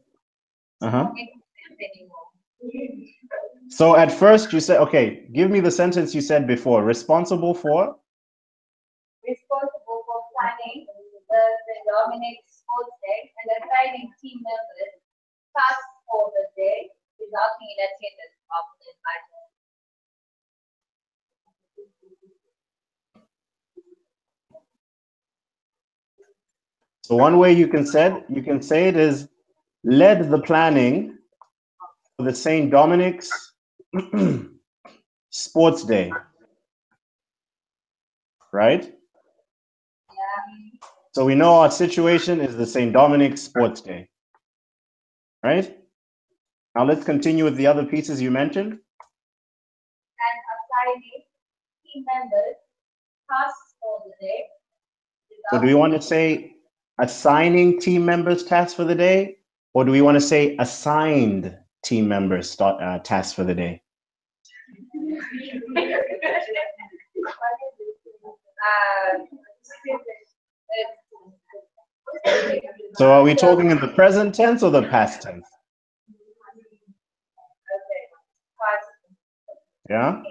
So at first you said, okay, give me the sentence you said before. Responsible for? Responsible for planning the Dominic sports day and assigning team members tasks for the day, resulting in attendance of the invited. So one way you can say it is led the planning for the St. Dominic's sports day, right? Yeah. So we know our situation is the St. Dominic's sports day, right? Now let's continue with the other pieces you mentioned. And assigning team members tasks for the day. So do we want to say assigning team members tasks for the day, or do we want to say assigned team members tasks for the day? So are we talking in the present tense or the past tense? Yeah?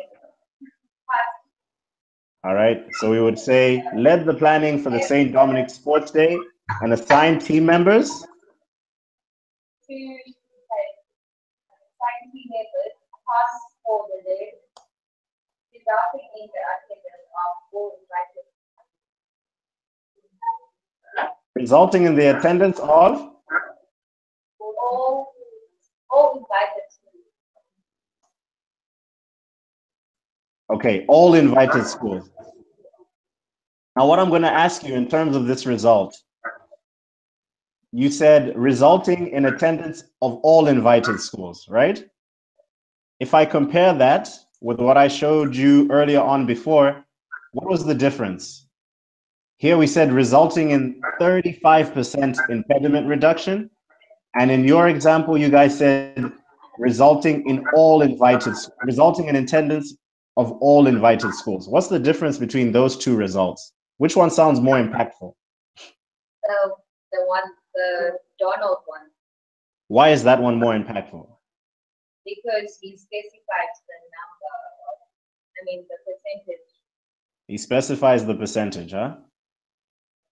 All right, so we would say led the planning for the St. Dominic Sports Day and assigned team members. To assign team members tasks for the day, resulting in the attendance of all invited. Resulting in the attendance of? All invited. Okay, all invited schools. Now, what I'm going to ask you in terms of this result, you said resulting in attendance of all invited schools, right? If I compare that with what I showed you earlier on before, what was the difference? Here we said resulting in 35% impediment reduction. And in your example, you guys said resulting in attendance of all invited schools. What's the difference between those two results? Which one sounds more impactful? The Donald one. Why is that one more impactful? Because he specifies the number, the percentage. He specifies the percentage, huh?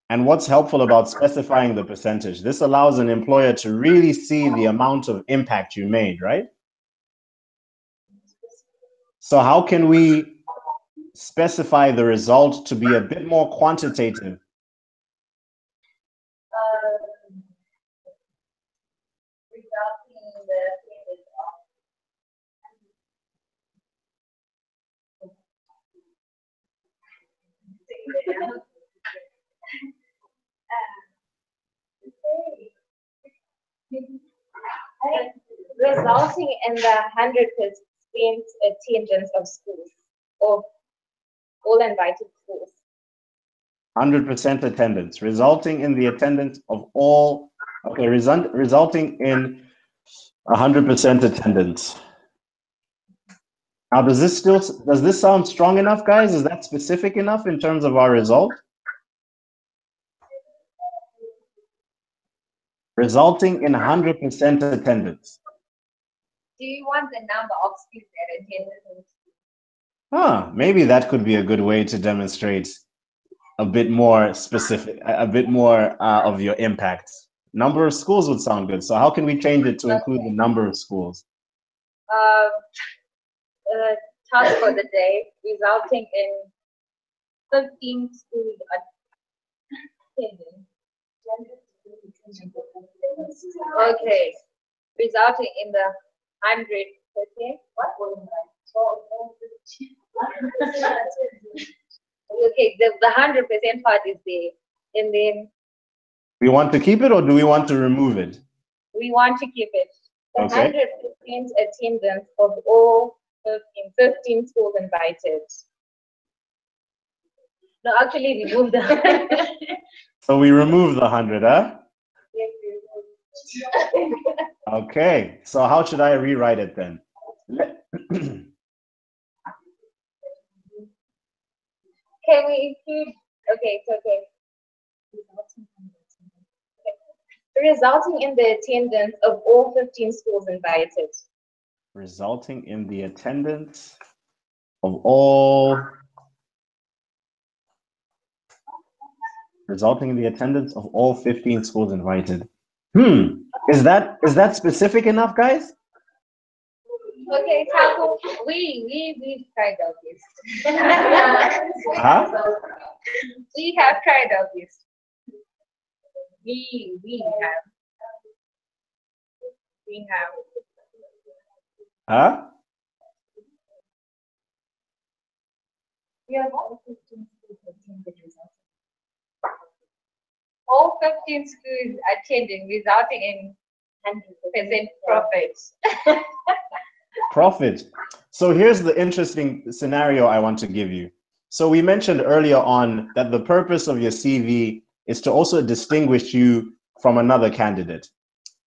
And what's helpful about specifying the percentage? This allows an employer to really see the amount of impact you made, right? So how can we specify the result to be a bit more quantitative? Resulting in the 100% attendance of schools, of all invited schools. 100% attendance, resulting in the attendance of all, okay, resulting in 100% attendance. Now, does this sound strong enough, guys? Is that specific enough in terms of our result? Resulting in 100% attendance. Do you want the number of students that attended? Maybe that could be a good way to demonstrate a bit more specific, a bit more of your impact. Number of schools would sound good. So how can we change it to include the number of schools? Task for the day, resulting in 15 schools attending. Okay, resulting in the 100%. Okay, the 100% part is there, and then we want to keep it, or do we want to remove it? We want to keep it. The okay. 100% attendance of all 15 schools invited. No, actually remove the So we remove the 100, huh? Yes, we will. Okay. So how should I rewrite it then? Can we include? Okay, it's okay. Resulting in the attendance of all 15 schools invited. Resulting in the attendance of all. Resulting in the attendance of all 15 schools invited. Is that specific enough, guys? Okay, Taco, we tried out this. Huh? We have tried out this. We have. We have. Huh? We have all 15 schools attended results. All 15 schools attending, resulting in 100% profits. Profit. So here's the interesting scenario I want to give you. So we mentioned earlier on that the purpose of your CV is to also distinguish you from another candidate.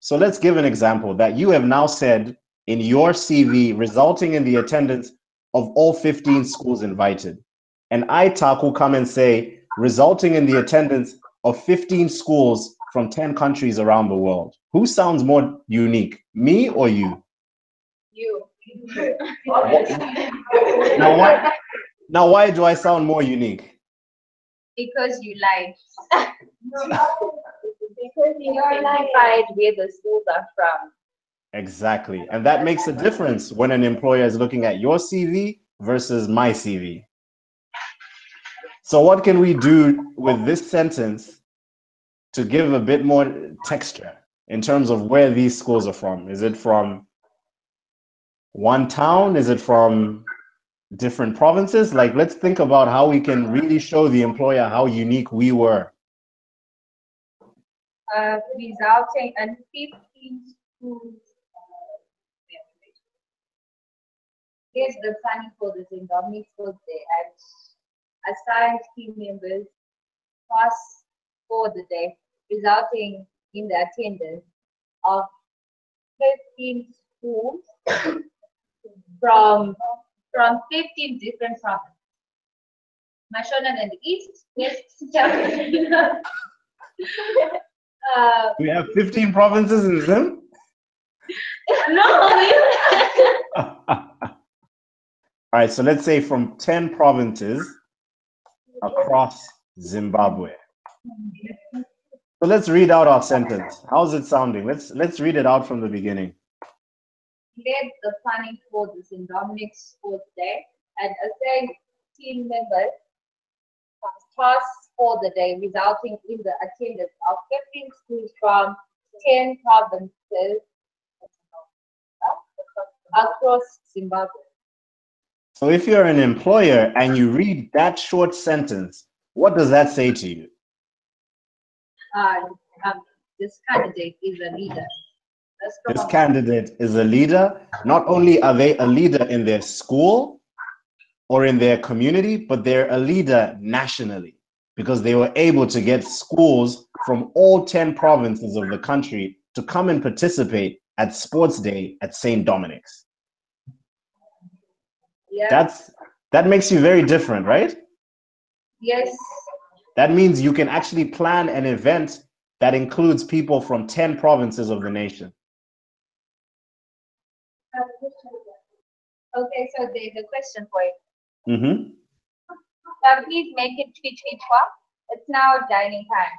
So let's give an example that you have now said in your CV, resulting in the attendance of all 15 schools invited. And I, Taku, come and say, resulting in the attendance of 15 schools from 10 countries around the world. Who sounds more unique, me or you? You. Now, why do I sound more unique? Because you lied. Because you identified where the schools are from. Exactly. And that makes a difference when an employer is looking at your CV versus my CV. So what can we do with this sentence to give a bit more texture in terms of where these schools are from? Is it from one town? Is it from different provinces? Like, let's think about how we can really show the employer how unique we were. Resulting in 15 schools. Here's the planning for this in Dominic's birthday and assigned team members pass for the day, resulting in the attendance of 15 schools from 15 different provinces. Mashonan in the east, west, south. We have 15 provinces in Zim? No. All right, so let's say from 10 provinces across Zimbabwe. So let's read out our sentence. How's it sounding? Let's read it out from the beginning. Led the planning for this in Dominic's sports day and assigned team members tasks for the day, resulting in the attendance of 15 schools from 10 provinces across Zimbabwe. So if you're an employer and you read that short sentence, what does that say to you? This candidate is a leader. This candidate is a leader. Not only are they a leader in their school or in their community, but they're a leader nationally because they were able to get schools from all 10 provinces of the country to come and participate at Sports Day at St. Dominic's. Yeah. That makes you very different, right? Yes. That means you can actually plan an event that includes people from 10 provinces of the nation. Okay, so there's a question for you. Mm-hmm. Please make it 3-3-4. It's now dining time.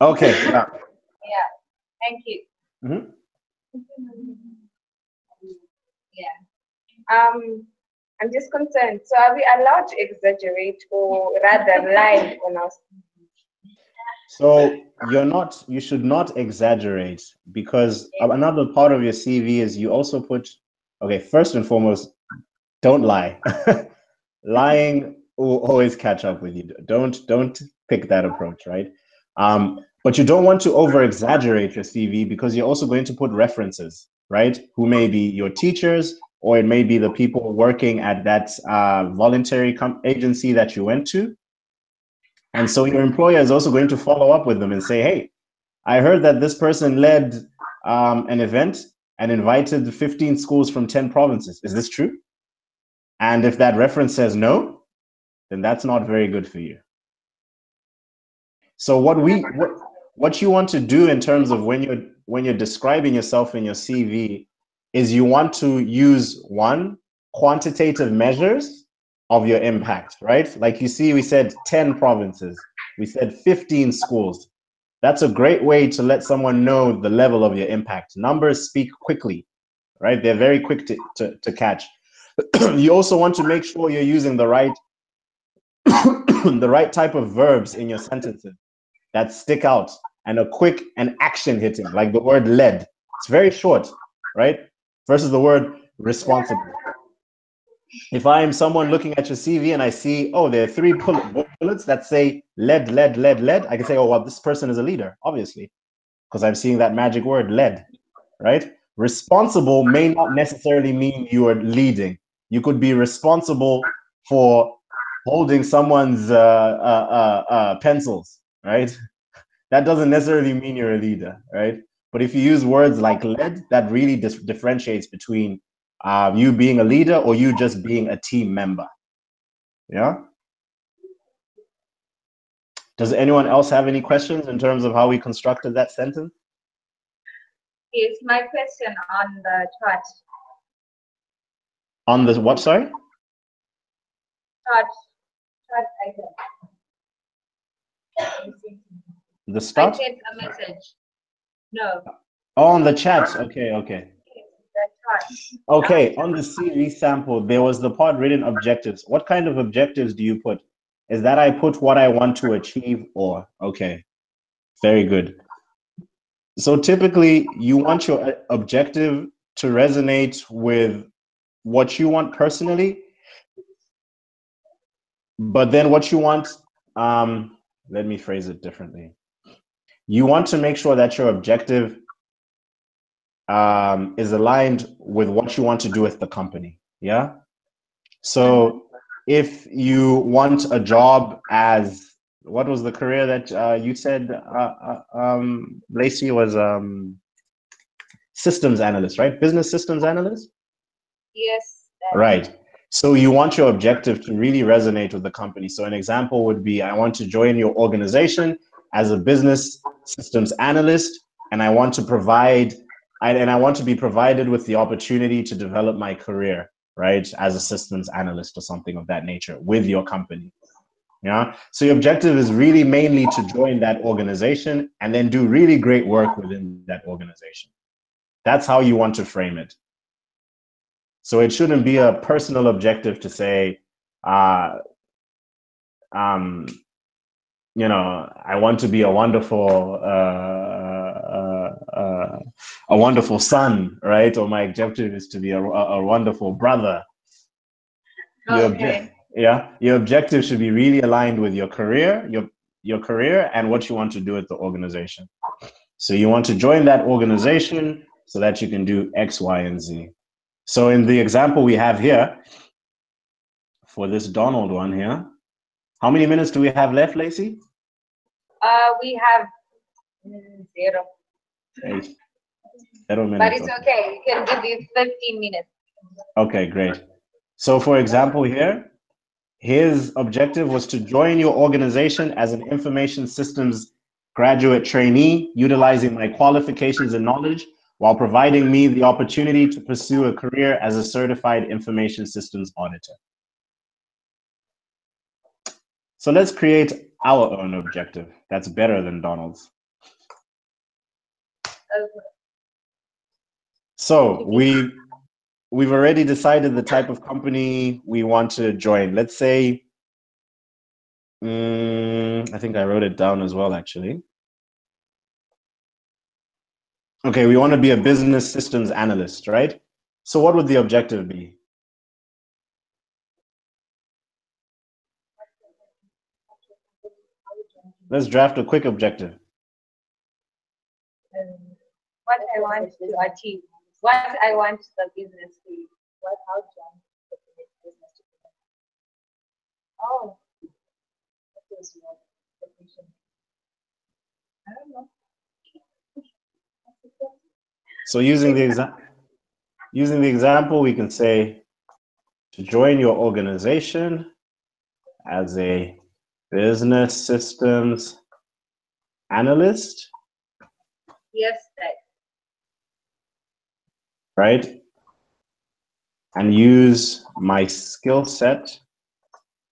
Okay. Yeah. Yeah. Thank you. Mm-hmm. Yeah. I'm just concerned. So are we allowed to exaggerate or rather lie on us? So you should not exaggerate because another part of your CV is you also put, okay, first and foremost, don't lie. Lying will always catch up with you. Don't pick that approach, right? But you don't want to over exaggerate your CV because you're also going to put references, right? Who may be your teachers, or it may be the people working at that voluntary agency that you went to. And so your employer is also going to follow up with them and say, hey, I heard that this person led an event and invited 15 schools from 10 provinces. Is this true? And if that reference says no, then that's not very good for you. So what you want to do in terms of when you're describing yourself in your CV is you want to use one, quantitative measures of your impact, right? Like you see, we said 10 provinces, we said 15 schools. That's a great way to let someone know the level of your impact. Numbers speak quickly, right? They're very quick to catch. You also want to make sure you're using the right the right type of verbs in your sentences that stick out and are quick and action hitting, like the word led. It's very short, right? Versus the word responsible. If I am someone looking at your CV and I see, oh, there are 3 bullets that say led, I can say, oh, well, this person is a leader, obviously, because I'm seeing that magic word led, right? Responsible may not necessarily mean you are leading. You could be responsible for holding someone's pencils, right? That doesn't necessarily mean you're a leader, right? But if you use words like led, that really differentiates between you being a leader or you just being a team member. Yeah? Does anyone else have any questions in terms of how we constructed that sentence? Yes, my question on the chart. On the what, sorry? Chart item. The start? I sent a message. No. Oh, on the chat. Okay, okay. The chart. Okay, on the CV sample, there was the part written objectives. What kind of objectives do you put? Is that I put what I want to achieve or? Okay, very good. So typically you want your objective to resonate with what you want personally, but then what you want, let me phrase it differently. You want to make sure that your objective is aligned with what you want to do with the company. Yeah. So if you want a job as, what was the career that you said, Lacey, was systems analyst, right? Business systems analyst? Yes. Right. So you want your objective to really resonate with the company. So an example would be, I want to join your organization as a business systems analyst, and I want to I want to be provided with the opportunity to develop my career, right, as a systems analyst or something of that nature with your company. Yeah. So your objective is really mainly to join that organization and then do really great work within that organization. That's how you want to frame it. So it shouldn't be a personal objective to say, you know, I want to be a wonderful son, right? Or my objective is to be a wonderful brother. Okay. Your objective should be really aligned with your career, your career, and what you want to do at the organization. So you want to join that organization so that you can do X, Y, and Z. So in the example we have here, for this Donald one here, how many minutes do we have left, Lacey? We have 0. 0 minutes. But it's okay. You can give you 15 minutes. Okay, great. So for example here, his objective was to join your organization as an information systems graduate trainee, utilizing my qualifications and knowledge while providing me the opportunity to pursue a career as a certified information systems auditor. So let's create our own objective that's better than Donald's. So we've already decided the type of company we want to join. Let's say, I think I wrote it down as well, actually. Okay, we want to be a business systems analyst, right? So what would the objective be? Let's draft a quick objective. What I want to achieve, what I want the business to What? How John business to people? Oh, that was your definition. I don't know. So using the example, we can say to join your organization as a business systems analyst, Yes, that. right? And use my skill set,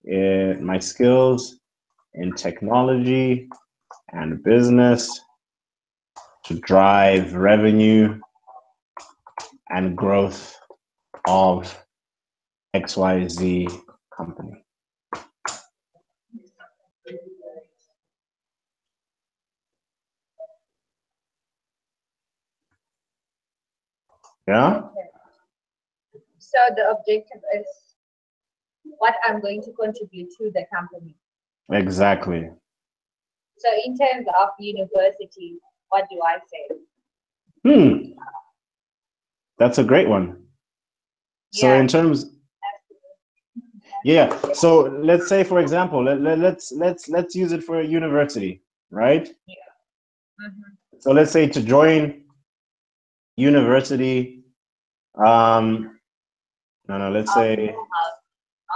my skills in technology and business to drive revenue and growth of XYZ company. Yeah? So the objective is what I'm going to contribute to the company. Exactly. So in terms of university, what do I say? That's a great one. So Yeah. in terms, yeah. So let's say, for example, let's use it for a university, right? Yeah. Mm-hmm. So let's say to join university, no, let's say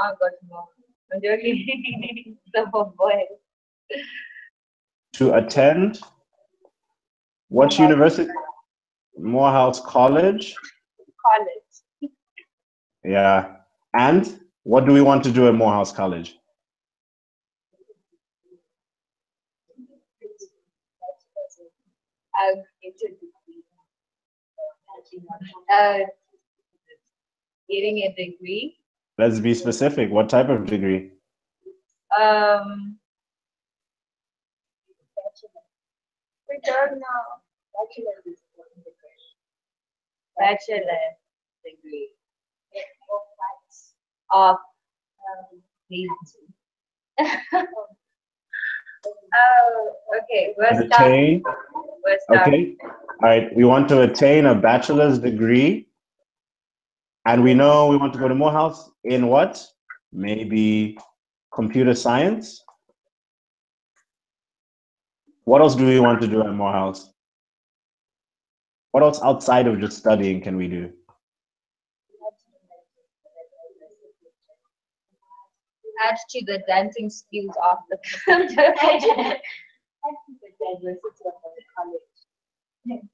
I've got more. I'm joking. So boy. to attend what university? Morehouse College. College. Yeah. And what do we want to do at Morehouse College? Getting a degree. Let's be specific. What type of degree? We don't know. Bachelor degree of oh, okay. We're starting. Okay. All right. We want to attain a bachelor's degree. And we know we want to go to Morehouse in what? Maybe computer science. What else do we want to do at Morehouse? What else outside of just studying can we do? Add to the dancing skills of the diversity of the college.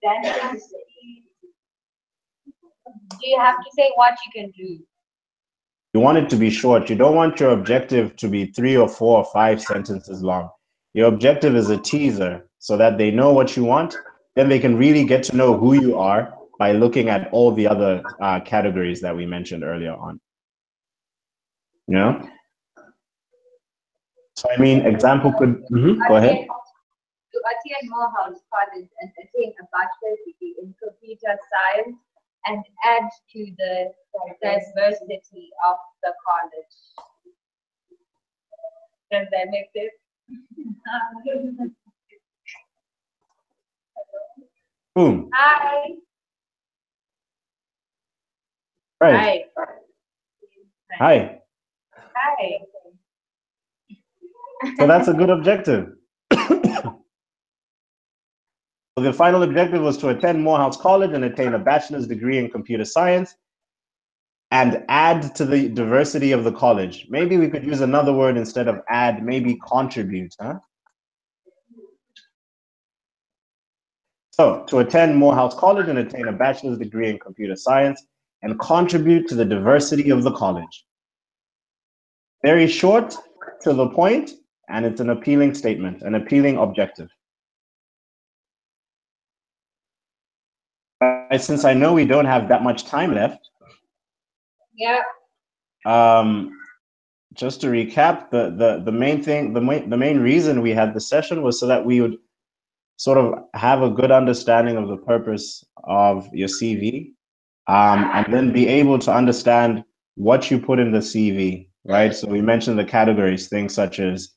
Dancing. Do you have to say what you can do? You want it to be short. You don't want your objective to be 3 or 4 or 5 sentences long. Your objective is a teaser so that they know what you want. Then they can really get to know who you are by looking at all the other categories that we mentioned earlier on. You know? So, I mean, example could, go ahead. To attend Morehouse College and attain a bachelor's degree in computer science and add to the diversity of the college. Does that make sense? Boom. Hi. Right. Hi. Hi. So that's a good objective. So the final objective was to attend Morehouse College and attain a bachelor's degree in computer science and add to the diversity of the college. Maybe we could use another word instead of add, maybe contribute, huh? So to attend Morehouse College and attain a bachelor's degree in computer science and contribute to the diversity of the college. Very short, to the point, and it's an appealing statement, an appealing objective. Since I know we don't have that much time left, yeah. Just to recap, the main thing, the main reason we had the session was so that we would sort of have a good understanding of the purpose of your CV, and then be able to understand what you put in the CV, right? So we mentioned the categories, things such as,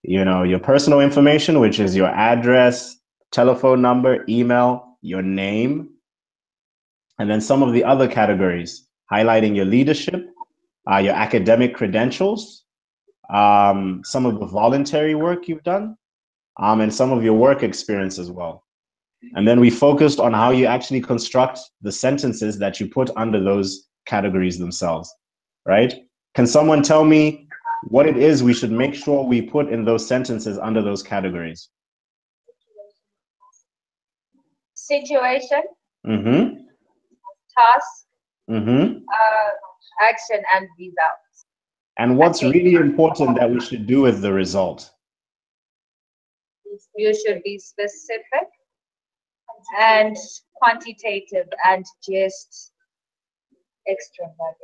you know, your personal information, which is your address, telephone number, email, your name, and then some of the other categories. highlighting your leadership, your academic credentials, some of the voluntary work you've done, and some of your work experience as well. And then we focused on how you actually construct the sentences that you put under those categories themselves, right? Can someone tell me what it is we should make sure we put in those sentences under those categories? Situation, Mm-hmm. task, Mm-hmm. action, and results. And what's really important that we should do with the result? You should be specific and quantitative and just extravagant.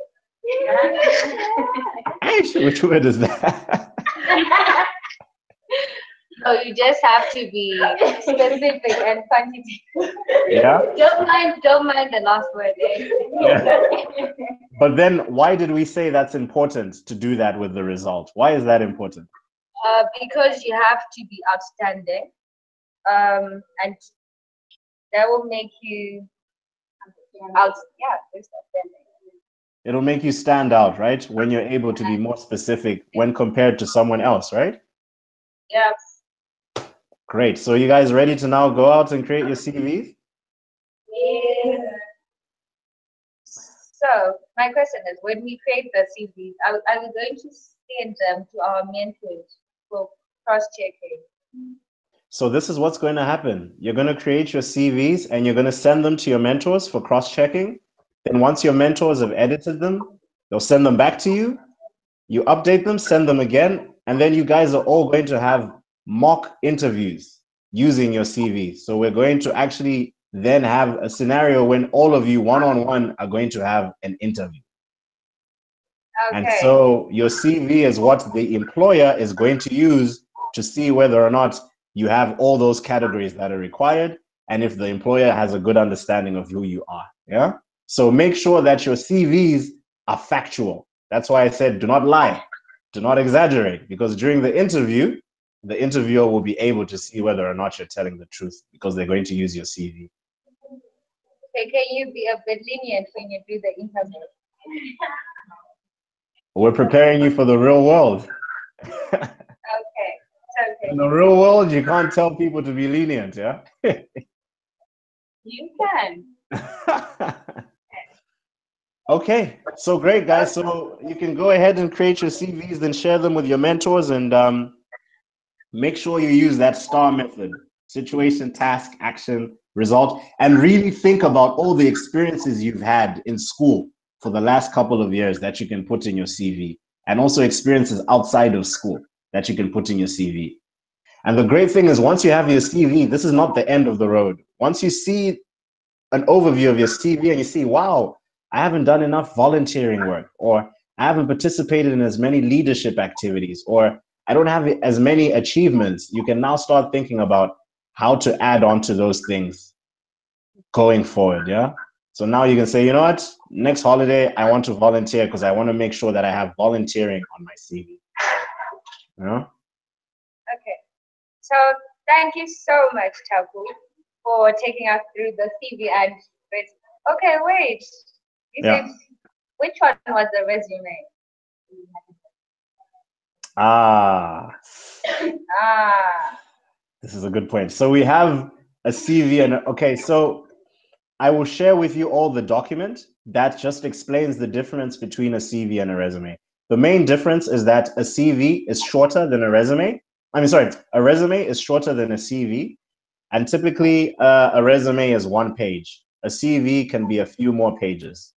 Which word is that? So you just have to be specific and quantitative. Yeah. Don't mind the last word. Yeah. But then why did we say that's important to do that with the result? Why is that important? Because you have to be outstanding, and that will make you outstanding. It'll make you stand out, right? When you're able to be more specific when compared to someone else, right? Yeah. Great. So you guys ready to now go out and create your CVs? Yeah. So my question is, when we create the CVs, are we going to send them to our mentors for cross-checking? So this is what's going to happen. You're going to create your CVs and you're going to send them to your mentors for cross-checking. Then once your mentors have edited them, they'll send them back to you. You update them, send them again, and then you guys are all going to have mock interviews using your CV. So we're going to actually then have a scenario when all of you one-on-one are going to have an interview. Okay. And so your CV is what the employer is going to use to see whether or not you have all those categories that are required, and if the employer has a good understanding of who you are. Yeah. So make sure that your CVs are factual. That's why I said do not lie, do not exaggerate, because during the interview, the interviewer will be able to see whether or not you're telling the truth because they're going to use your CV. Okay, can you be a bit lenient when you do the interview? We're preparing you for the real world. Okay. In the real world, you can't tell people to be lenient, yeah? You can. Okay, so great, guys. So you can go ahead and create your CVs, then share them with your mentors, and make sure you use that STAR method: situation, task, action, result, and really think about all the experiences you've had in school for the last couple of years that you can put in your CV, and also experiences outside of school that you can put in your CV. And the great thing is, once you have your CV, this is not the end of the road. Once you see an overview of your CV and you see, wow, I haven't done enough volunteering work, or I haven't participated in as many leadership activities, or I don't have as many achievements, you can now start thinking about how to add on to those things going forward. Yeah. So now you can say, you know what, next holiday, I want to volunteer because I want to make sure that I have volunteering on my CV. Yeah. Okay. So thank you so much, Taku, for taking us through the CV and okay, wait. You said which one was the resume? This is a good point. So we have a CV and okay, so I will share with you all the document that just explains the difference between a CV and a resume. The main difference is that a CV is shorter than a resume. A resume is shorter than a CV, and typically a resume is 1 page. A CV can be a few more pages.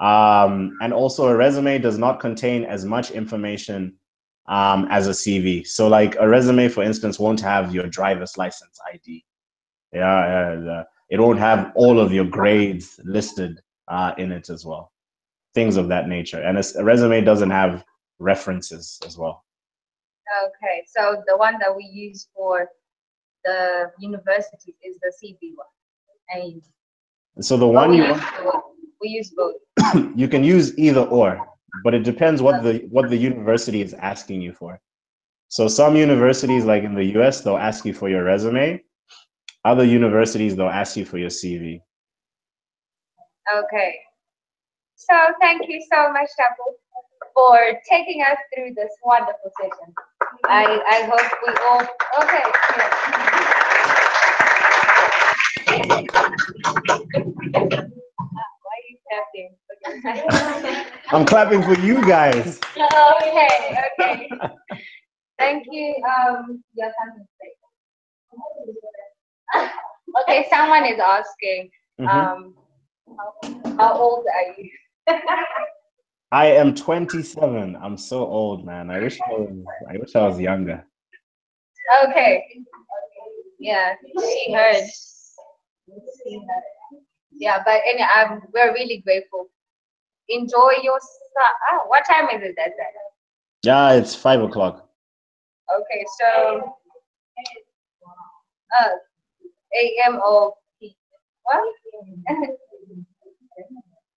And also a resume does not contain as much information as a CV. So like a resume, for instance, won't have your driver's license ID. Yeah, it won't have all of your grades listed in it as well. Things of that nature. And a resume doesn't have references as well. Okay, so the one that we use for the universities is the CV one. And so the one we use both. You can use either or, but it depends what the university is asking you for. So some universities, like in the US, they'll ask you for your resume. Other universities, they'll ask you for your CV. Okay. So thank you so much, Tapu, for taking us through this wonderful session. I hope we all okay. Why are you clapping? I'm clapping for you guys. Okay. Thank you. You have something to say. Okay, someone is asking, how old are you? I am 27. I'm so old, man. I wish I was younger. Okay. Yeah, she heard. Yeah, but anyway, we're really grateful. Enjoy your what time is it at that? Yeah, it's 5 o'clock. Okay, so AM or P? What?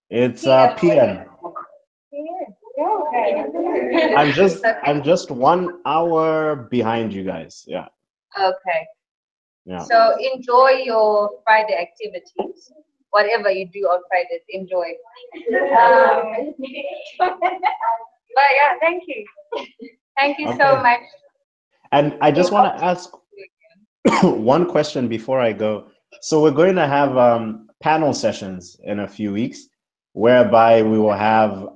It's PM. Okay. I'm just 1 hour behind you guys. Yeah. Okay. Yeah. So enjoy your Friday activities. Whatever you do on Fridays, enjoy. But yeah, thank you. Thank you so Okay. much. And I just want to ask one question before I go. So we're going to have panel sessions in a few weeks, whereby we will have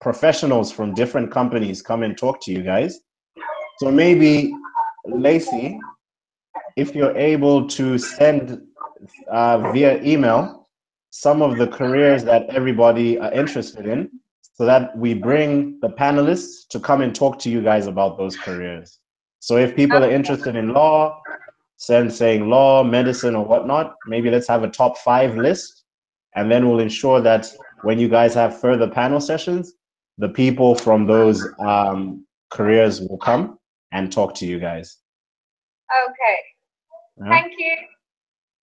professionals from different companies come and talk to you guys. So maybe, Lacey, if you're able to send via email some of the careers that everybody are interested in, so that we bring the panelists to come and talk to you guys about those careers. So if people are interested in law, saying law, medicine, or whatnot, maybe let's have a top 5 list, and then we'll ensure that when you guys have further panel sessions, the people from those careers will come and talk to you guys. Okay. Thank you.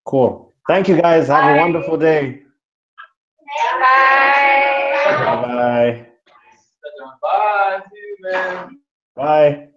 Cool. Thank you, guys. Have a wonderful day. Bye. Bye-bye. Bye. See you, man. Bye.